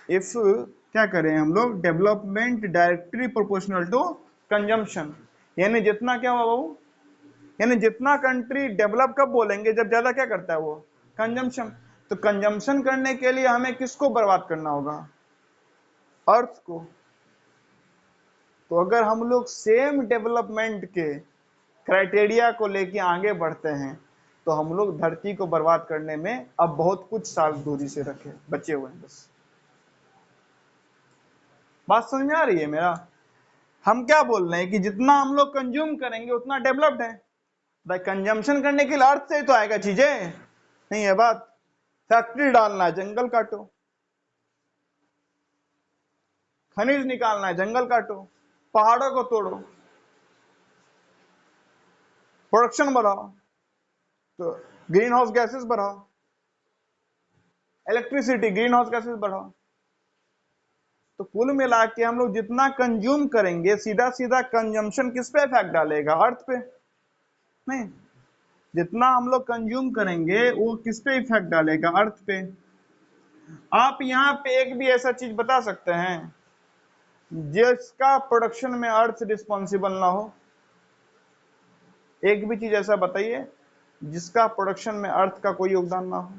इफ क्या करें हम लोग, development directly proportional to consumption, यानी जितना क्या हुआ बाबू, यानी जितना कंट्री डेवलप कब बोलेंगे, जब ज्यादा क्या करता है वो, कंजम्पशन। तो कंजम्पशन करने के लिए हमें किसको बर्बाद करना होगा, अर्थ को। तो अगर हम लोग सेम डेवलपमेंट के क्राइटेरिया को लेके आगे बढ़ते हैं तो हम लोग धरती को बर्बाद करने में अब बहुत कुछ साल दूरी से रखे बचे हुए हैं। बस बात समझ में आ रही है मेरा, हम क्या बोल रहे हैं कि जितना हम लोग कंज्यूम करेंगे उतना डेवलप्ड है। भाई कंजम्पशन करने के लिए अर्थ से ही तो आएगा चीजें, नहीं है बात, फैक्ट्री डालना है जंगल काटो, खनिज निकालना है जंगल काटो, पहाड़ों को तोड़ो। प्रोडक्शन बढ़ाओ तो ग्रीन हाउस गैसेस बढ़ाओ, इलेक्ट्रिसिटी ग्रीन हाउस गैसेस बढ़ाओ। तो कुल मिला के हम लोग जितना कंज्यूम करेंगे सीधा सीधा कंजम्पशन किस पे इफेक्ट डालेगा? अर्थ पे। नहीं, जितना हम लोग कंज्यूम करेंगे वो किस पे इफेक्ट डालेगा? अर्थ पे। आप यहाँ पे एक भी ऐसा चीज बता सकते हैं जिसका प्रोडक्शन में अर्थ रिस्पॉन्सिबल ना हो? एक भी चीज ऐसा बताइए जिसका प्रोडक्शन में अर्थ का कोई योगदान ना हो।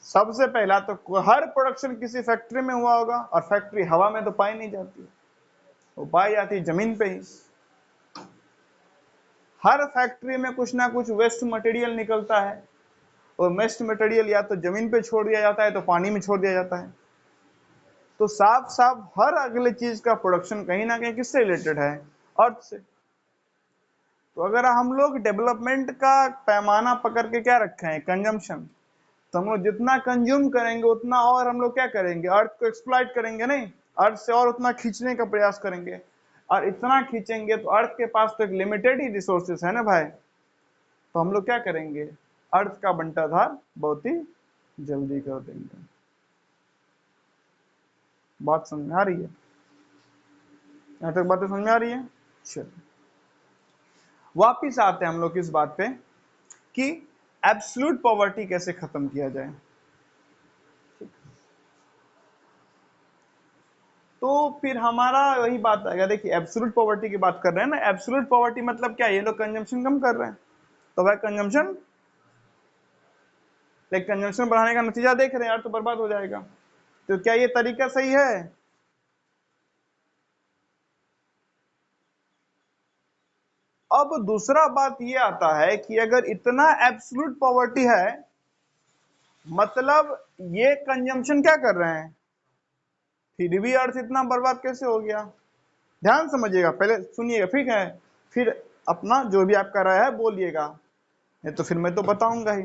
सबसे पहला तो हर प्रोडक्शन किसी फैक्ट्री में हुआ होगा, और फैक्ट्री हवा में तो पाई नहीं जाती, वो पाई जाती है जमीन पे ही। हर फैक्ट्री में कुछ ना कुछ वेस्ट मटेरियल निकलता है, और वेस्ट मटेरियल या तो जमीन पे छोड़ दिया जाता है तो पानी में छोड़ दिया जाता है। तो साफ साफ हर अगले चीज का प्रोडक्शन कहीं ना कहीं किससे रिलेटेड है? अर्थ से। तो अगर हम लोग डेवलपमेंट का पैमाना पकड़ के क्या रखे हैं? कंजम्पशन। तो हम लोग जितना कंज्यूम करेंगे उतना और हम लोग क्या करेंगे? अर्थ को एक्सप्लॉइट करेंगे, नहीं, अर्थ से और उतना खींचने का प्रयास करेंगे। और इतना खींचेंगे तो अर्थ के पास तो एक लिमिटेड ही रिसोर्सेस है ना भाई। तो हम लोग क्या करेंगे? अर्थ का बंटाधार बहुत ही जल्दी कर देंगे। बात समझ में आ रही है? यहां तक बातें समझ में आ रही है? चलो वापिस आते हैं हम लोग इस बात पे कि एब्सोल्यूट पॉवर्टी कैसे खत्म किया जाए। तो फिर हमारा वही बात आएगा। देखिए एब्सोल्यूट पॉवर्टी की बात कर रहे हैं ना, एब्सोल्यूट पॉवर्टी मतलब क्या? ये लोग कंजम्पशन कम कर रहे हैं तो भाई कंजम्पशन, लेकिन कंजम्पशन बढ़ाने का नतीजा देख रहे हैं यार, तो बर्बाद हो जाएगा। तो क्या ये तरीका सही है? अब दूसरा बात ये आता है कि अगर इतना एब्सोल्यूट पॉवर्टी है, मतलब ये कंजम्पशन क्या कर रहे हैं, फिर भी अर्थ इतना बर्बाद कैसे हो गया? ध्यान समझिएगा, पहले सुनिएगा, ठीक है? फिर अपना जो भी आपका राय है बोलिएगा, नहीं तो फिर मैं तो बताऊंगा ही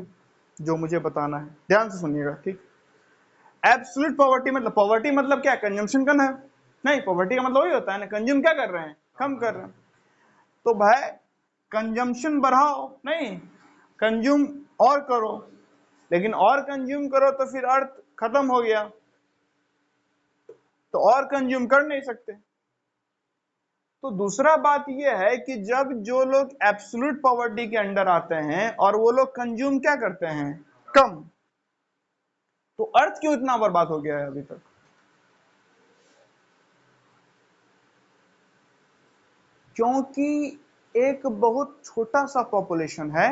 जो मुझे बताना है। ध्यान से सुनिएगा, ठीक? एब्सोल्यूट पॉवर्टी मतलब क्या? कंजम्पशन कम है। नहीं, पॉवर्टी का मतलब वही होता है ना, कंज्यूम क्या कर रहे हैं? कम कर रहे हैं। तो भाई कंजम्पशन बढ़ाओ, नहीं, कंज्यूम और करो। लेकिन और कंज्यूम करो तो फिर अर्थ खत्म हो गया, तो और कंज्यूम कर नहीं सकते। तो दूसरा बात यह है कि जब जो लोग एब्सोल्यूट पॉवर्टी के अंडर आते हैं और वो लोग कंज्यूम क्या करते हैं? कम, तो अर्थ क्यों इतना बर्बाद हो गया है अभी तक? क्योंकि एक बहुत छोटा सा पॉपुलेशन है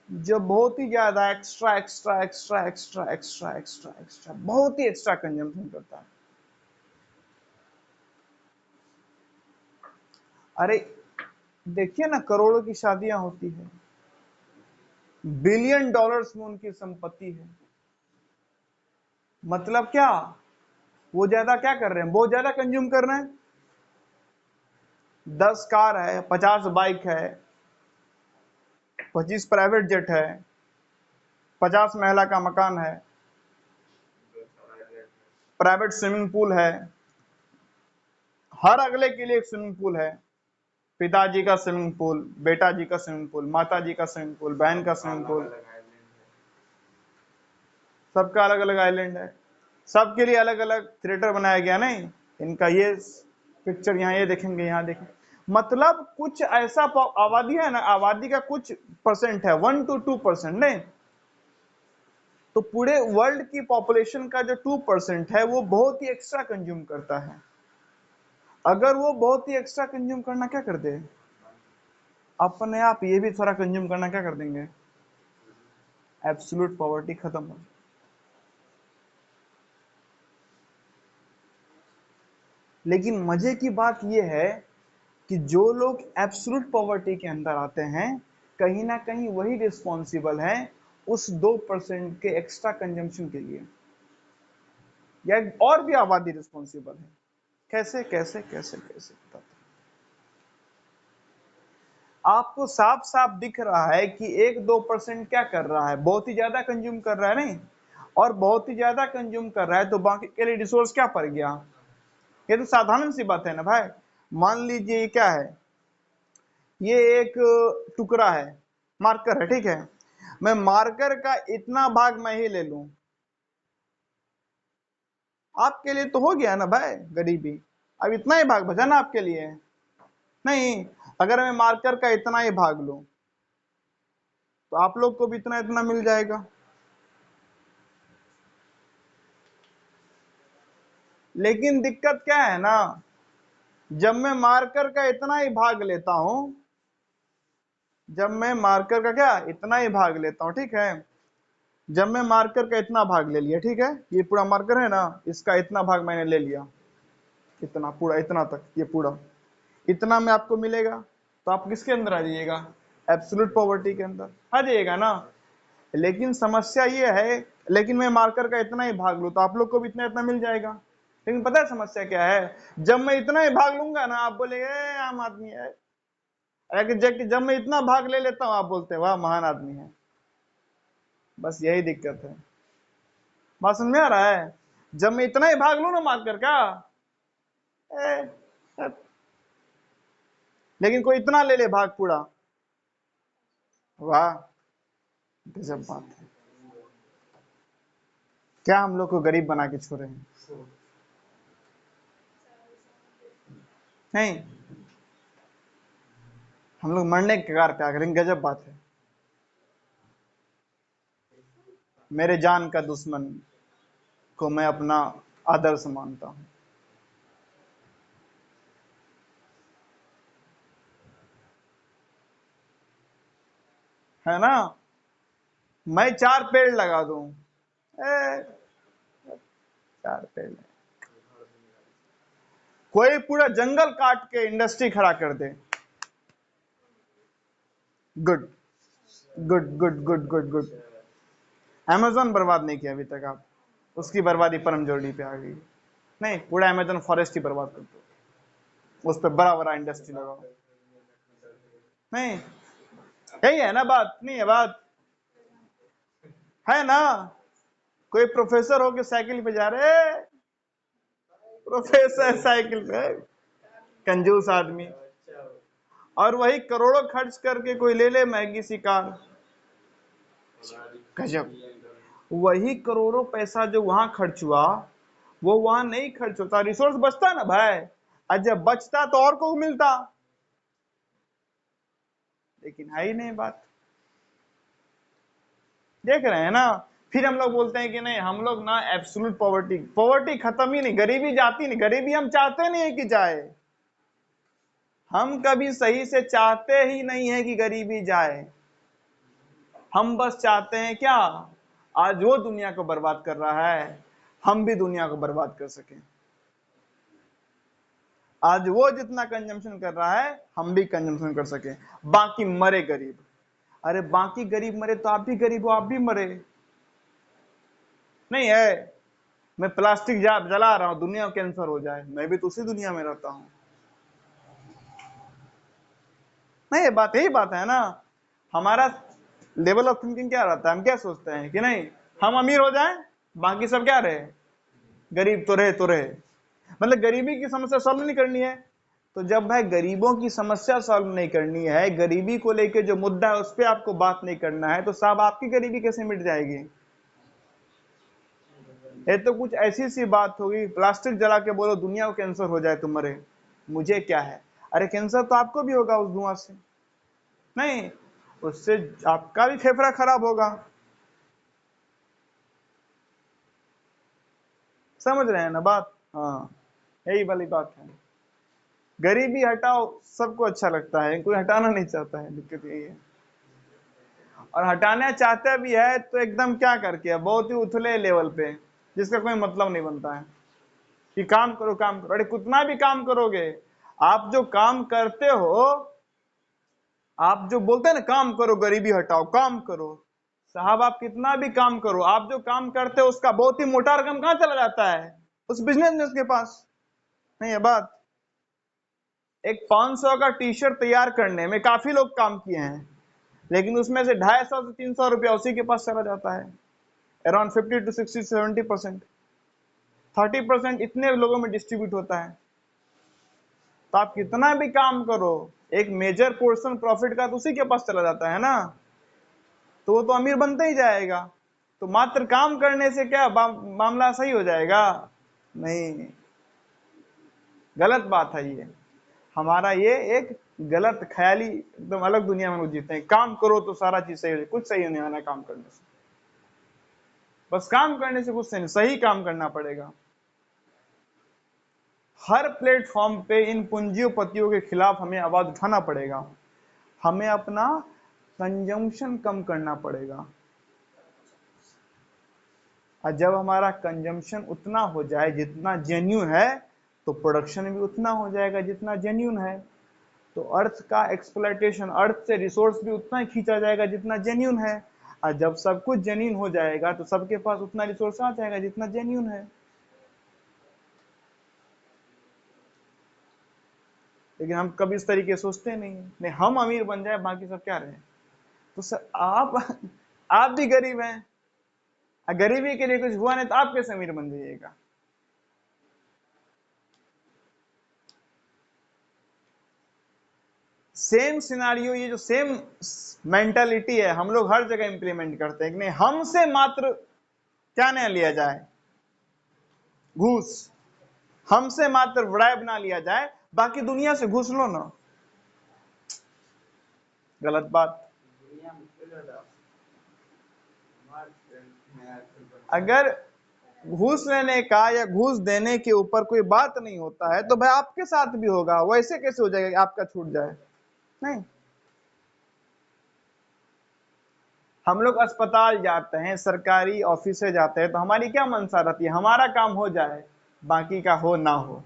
जो बहुत ही ज्यादा extra extra extra extra extra extra extra बहुत ही एक्स्ट्रा कंजम्पशन करता है। अरे देखिए ना, करोड़ों की शादियां होती है, बिलियन डॉलर्स में उनकी संपत्ति है। मतलब क्या? वो ज्यादा क्या कर रहे हैं? बहुत ज्यादा कंज्यूम कर रहे हैं। 10 कार है, 50 बाइक है, 25 प्राइवेट जेट है, 50 महला का मकान है, प्राइवेट स्विमिंग पूल है, हर अगले के लिए एक स्विमिंग पूल है। पिताजी का स्विमिंग पूल, बेटा जी का स्विमिंग पूल, माता जी का स्विमिंग पूल, बहन का स्विमिंग पूल, सबका अलग अलग आइलैंड है, सबके लिए अलग अलग थिएटर बनाया गया। नहीं, इनका ये पिक्चर यहाँ ये देखेंगे, यहाँ देखेंगे। मतलब कुछ ऐसा आबादी है ना, आबादी का कुछ परसेंट है, 1 to 2%, नहीं तो पूरे वर्ल्ड की पॉपुलेशन का जो 2% है वो बहुत ही एक्स्ट्रा कंज्यूम करता है। अगर वो बहुत ही एक्स्ट्रा कंज्यूम करना क्या कर दे, अपने आप ये भी थोड़ा कंज्यूम करना क्या कर देंगे? एब्सोल्यूट पॉवर्टी खत्म हो। लेकिन मजे की बात यह है कि जो लोग एब्सोल्यूट पॉवर्टी के अंदर आते हैं कहीं ना कहीं वही रिस्पॉन्सिबल है उस 2% के एक्स्ट्रा कंजम्पशन के लिए, या और भी आबादी रिस्पॉन्सिबल है। कैसे कैसे कैसे कैसे बताते? आपको साफ साफ दिख रहा है कि 1-2% क्या कर रहा है? बहुत ही ज्यादा कंज्यूम कर रहा है, नहीं, और बहुत ही ज्यादा कंज्यूम कर रहा है तो बाकी के लिए रिसोर्स क्या पड़ गया? ये तो साधारण सी बात है ना भाई। मान लीजिए ये क्या है, ये एक टुकड़ा है, मार्कर है, ठीक है। मैं मार्कर का इतना भाग मैं ही ले लूं, आपके लिए तो हो गया ना भाई गरीबी, अब इतना ही भाग बचा ना आपके लिए। नहीं, अगर मैं मार्कर का इतना ही भाग लूं तो आप लोग को भी इतना इतना मिल जाएगा। लेकिन दिक्कत क्या है ना, जब मैं मार्कर का इतना ही भाग लेता हूं, जब मैं मार्कर का क्या इतना ही भाग लेता हूं, ठीक है, जब मैं मार्कर का इतना भाग ले लिया, ठीक है, ये पूरा मार्कर है ना, इसका इतना भाग मैंने ले लिया, इतना पूरा, इतना तक, ये पूरा इतना में आपको मिलेगा, तो आप किसके अंदर आ जाइएगा, एब्सोल्यूट पॉवर्टी के अंदर आ जाइएगा ना। लेकिन समस्या ये है, लेकिन मैं मार्कर का इतना ही भाग लूं तो आप लोग को भी इतना इतना मिल जाएगा। लेकिन पता है समस्या क्या है, जब मैं इतना ही भाग लूंगा ना, आप बोलेंगे आम आदमी है, जब मैं इतना भाग ले लेता हूं आप बोलते हैं वाह महान आदमी है। बस यही दिक्कत है, बात समझ में आ रहा है। जब मैं इतना ही भाग लूं ना मार्कर का, ए, लेकिन कोई इतना ले ले भाग पूरा, वाह गजब बात है। क्या हम लोग को गरीब बना के छोड़े हैं? नहीं, हम लोग मरने के कगार पे आ गए, गजब बात है। मेरे जान का दुश्मन को मैं अपना आदर्श मानता हूं। है ना, मैं 4 पेड़ लगा दूं, ए, 4 पेड़, कोई पूरा जंगल काट के इंडस्ट्री खड़ा कर दे, good good good good good good. Amazon बर्बाद नहीं किया अभी तक आप, उसकी बर्बादी परम जरूरी पे आ गई। नहीं, पूरा अमेज़न फॉरेस्ट ही बर्बाद कर दो, उस पर बड़ा बड़ा इंडस्ट्री लगाओ। नहीं, यही है ना बात, नहीं है बात, है ना। कोई प्रोफेसर हो के साइकिल पे जा रहे, प्रोफेसर साइकिल पे, कंजूस आदमी, और वही करोड़ों खर्च करके कोई ले ले महंगी सी कार, गजब। वही करोड़ों पैसा जो वहां खर्च हुआ वो वहां नहीं खर्च होता, रिसोर्स बचता ना भाई, और जब बचता तो और को मिलता, लेकिन है ही नहीं बात। देख रहे हैं ना, फिर हम लोग बोलते हैं कि नहीं हम लोग ना एब्सोल्यूट पॉवर्टी, पॉवर्टी खत्म ही नहीं, गरीबी जाती नहीं, गरीबी हम चाहते नहीं है कि जाए, हम कभी सही से चाहते ही नहीं है कि गरीबी जाए। हम बस चाहते हैं क्या, आज वो दुनिया को बर्बाद कर रहा है, हम भी दुनिया को बर्बाद कर सकें। आज वो जितना कंजम्पशन कर रहा है हम भी कंजम्पशन कर सकें, बाकी मरे गरीब। अरे बाकी गरीब मरे तो आप भी गरीब हो, आप भी मरे। नहीं है, मैं प्लास्टिक जला रहा हूं, दुनिया को कैंसर हो जाए, मैं भी तो उसी दुनिया में रहता हूं। नहीं, ये बात यही बात है ना, हमारा लेवल ऑफ थिंकिंग क्या रहता है, हम क्या सोचते हैं कि नहीं हम अमीर हो जाएं, बाकी सब क्या रहे, गरीब तो रहे तो रहे, मतलब गरीबी की समस्या सॉल्व नहीं करनी है। तो जब भाई गरीबों की समस्या सॉल्व नहीं करनी है, गरीबी को लेके जो मुद्दा है उस पर आपको बात नहीं करना है, तो साहब आपकी गरीबी कैसे मिट जाएगी? ये तो कुछ ऐसी सी बात होगी, प्लास्टिक जला के बोलो दुनिया को कैंसर हो जाए तो मरे, मुझे क्या है। अरे कैंसर तो आपको भी होगा उस धुआं से, नहीं उससे आपका भी फेफड़ा खराब होगा। समझ रहे हैं ना बात? हाँ, यही वाली बात है। गरीबी हटाओ, सबको अच्छा लगता है, कोई हटाना नहीं चाहता है, दिक्कत यही है। और हटाना चाहते भी है तो एकदम क्या करके, बहुत ही उथले लेवल पे, जिसका कोई मतलब नहीं बनता है कि काम करो काम करो। अरे कितना भी काम करोगे, आप जो काम करते हो, आप जो बोलते हैं ना काम करो गरीबी हटाओ, काम करो, साहब आप कितना भी काम करो, आप जो काम करते हो उसका बहुत ही मोटा रकम कहां चला जाता है, उस बिजनेस के पास। नहीं है बात, एक 500 का टी शर्ट तैयार करने में काफी लोग काम किए हैं, लेकिन उसमें से 250 से 300 रुपया उसी के पास चला जाता है, अराउंड 50 to 60 70%, 30% इतने लोगों में डिस्ट्रीब्यूट होता है। तो आप कितना भी काम करो, एक मेजर पोर्शन प्रॉफिट का तो उसी के पास चला जाता है ना, तो वो तो अमीर बनता ही जाएगा। तो मात्र काम करने से क्या मामला सही हो जाएगा? नहीं, गलत बात है ये। हमारा ये एक गलत ख्याली, एकदम अलग दुनिया में लोग जीते हैं। काम करो तो सारा चीज सही हो जाए, कुछ सही नहीं होना काम करने से। बस काम करने से कुछ सही नहीं, सही काम करना पड़ेगा। हर प्लेटफॉर्म पे इन पूंजीपतियों के खिलाफ हमें आवाज उठाना पड़ेगा। हमें अपना कंजम्पशन कम करना पड़ेगा, और जब हमारा कंजम्पशन उतना हो जाए जितना जेन्यून है, तो प्रोडक्शन भी उतना हो जाएगा जितना जेन्यून है। तो अर्थ का एक्सप्लॉयटेशन, अर्थ से रिसोर्स भी उतना ही खींचा जाएगा जितना जेन्यून है। और जब सब कुछ जेन्यून हो जाएगा तो सबके पास उतना रिसोर्स आ जाएगा जितना जेन्यून है। लेकिन हम कभी इस तरीके सोचते नहीं हम अमीर बन जाए बाकी सब क्या रहे। तो सर आप भी गरीब हैं, गरीबी के लिए कुछ हुआ नहीं तो आप कैसे अमीर बन जाइएगा? सेम सिनारियो, ये जो सेम मेंटालिटी है हम लोग हर जगह इंप्लीमेंट करते हैं कि नहीं, हमसे मात्र क्या ना लिया जाए, घूस। हमसे मात्र ब्राइब ना लिया जाए, बाकी दुनिया से घूस लो ना। गलत बात। दुनिया में चल रहा अगर घूस लेने का या घूस देने के ऊपर कोई बात नहीं होता है तो भाई आपके साथ भी होगा, वैसे कैसे हो जाएगा कि आपका छूट जाए? नहीं। हम लोग अस्पताल जाते हैं, सरकारी ऑफिस से जाते हैं, तो हमारी क्या मंशा रहती है? हमारा काम हो जाए, बाकी का हो ना हो।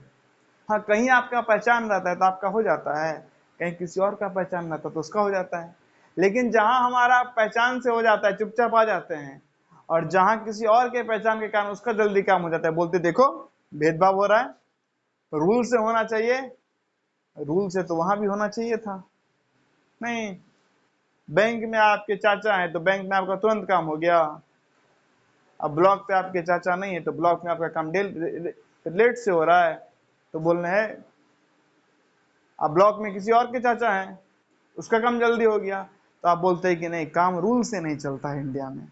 हाँ, कहीं आपका पहचान रहता है तो आपका हो जाता है, कहीं किसी और का पहचान रहता है तो उसका हो जाता है। लेकिन जहां हमारा पहचान से हो जाता है चुपचाप आ जाते हैं, और जहां किसी और के पहचान के कारण उसका जल्दी काम हो जाता है, बोलते देखो भेदभाव हो रहा है, रूल से होना चाहिए। रूल से तो वहां भी होना चाहिए था। नहीं, बैंक में आपके चाचा हैं तो बैंक में आपका तुरंत काम हो गया। अब ब्लॉक पे आपके चाचा नहीं है तो ब्लॉक में आपका काम लेट से हो रहा है, तो बोलना है। अब ब्लॉक में किसी और के चाचा हैं, उसका काम जल्दी हो गया, तो आप बोलते हैं कि नहीं, काम रूल से नहीं चलता है इंडिया में।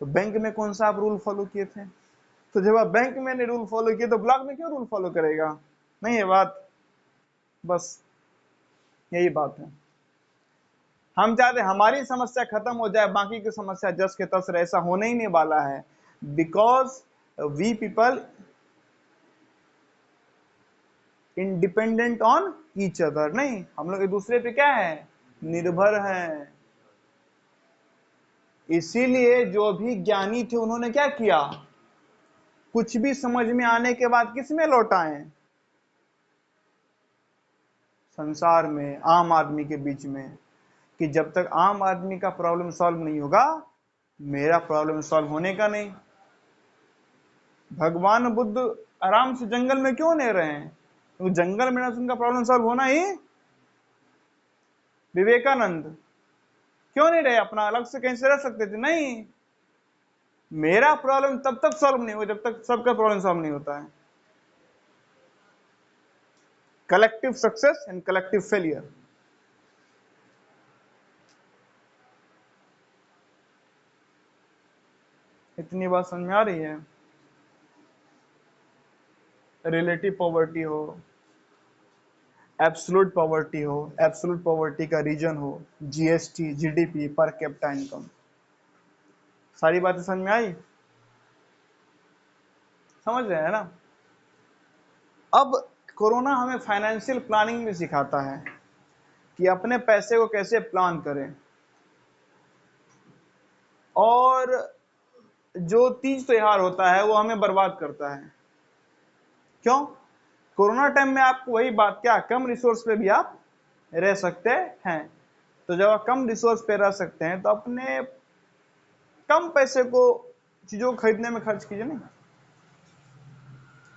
तो बैंक में कौन सा आप रूल फॉलो किए थे? तो जब आप बैंक में ने रूल फॉलो किए तो ब्लॉक में क्यों रूल फॉलो करेगा? नहीं है बात। बस यही बात है। हम चाहते हमारी समस्या खत्म हो जाए, बाकी की समस्या जस के तस रहे, ऐसा होने ही नहीं वाला है। Because we people independent on each other. नहीं, हम लोग एक दूसरे पे क्या है? निर्भर हैं। इसीलिए जो भी ज्ञानी थे उन्होंने क्या किया? कुछ भी समझ में आने के बाद किस में लौटाए? संसार में, आम आदमी के बीच में, कि जब तक आम आदमी का प्रॉब्लम सॉल्व नहीं होगा, मेरा प्रॉब्लम सॉल्व होने का नहीं। भगवान बुद्ध आराम से जंगल में क्यों नहीं रहे हैं? क्योंकि जंगल में ना उनका प्रॉब्लम सॉल्व होना ही। विवेकानंद क्यों नहीं रहे? अपना अलग से कहीं से रह सकते थे? नहीं, मेरा प्रॉब्लम तब तक सॉल्व नहीं होगा जब तक सबका प्रॉब्लम सॉल्व नहीं होता है। Collective success and collective failure. इतनी बात समझ में आ रही है? रिलेटिव पॉवर्टी हो, एब्सोल्यूट पॉवर्टी हो, एब्सोल्यूट पॉवर्टी का रीजन हो, GST, GDP, per capita income, सारी बातें समझ में आई? समझ रहे हैं ना? अब कोरोना हमें फाइनेंशियल प्लानिंग भी सिखाता है कि अपने पैसे को कैसे प्लान करें। और जो तीज त्योहार होता है वो हमें बर्बाद करता है। क्यों? कोरोना टाइम में आपको वही बात, क्या कम रिसोर्स पे भी आप रह सकते हैं। तो जब आप कम रिसोर्स पे रह सकते हैं तो अपने कम पैसे को चीजों को खरीदने में खर्च कीजिए। नहीं,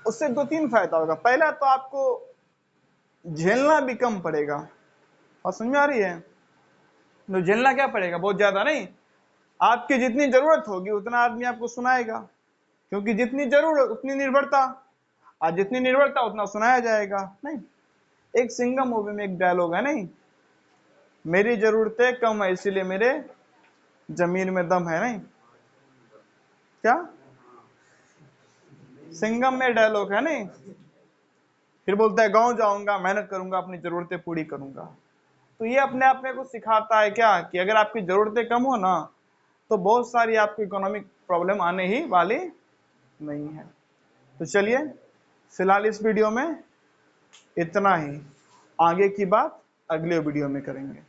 उससे दो तीन फायदा होगा। पहला तो आपको झेलना भी कम पड़ेगा। और समझ में आ रही है? तो झेलना क्या पड़ेगा? बहुत ज्यादा नहीं, आपकी जितनी जरूरत होगी उतना आदमी आपको सुनाएगा, क्योंकि जितनी जरूरत उतनी निर्भरता, और जितनी निर्भरता उतना सुनाया जाएगा। नहीं, एक सिंघम मूवी में एक डायलॉग है नहीं, मेरी जरूरतें कम है इसीलिए मेरे जमीन में दम है नहीं, क्या सिंघम में डायलॉग है नहीं, फिर बोलता है गांव जाऊंगा, मेहनत करूंगा, अपनी जरूरतें पूरी करूंगा। तो ये अपने आप में कुछ सिखाता है क्या कि अगर आपकी जरूरतें कम हो ना तो बहुत सारी आपको इकोनॉमिक प्रॉब्लम आने ही वाली नहीं है। तो चलिए फिलहाल इस वीडियो में इतना ही, आगे की बात अगले वीडियो में करेंगे।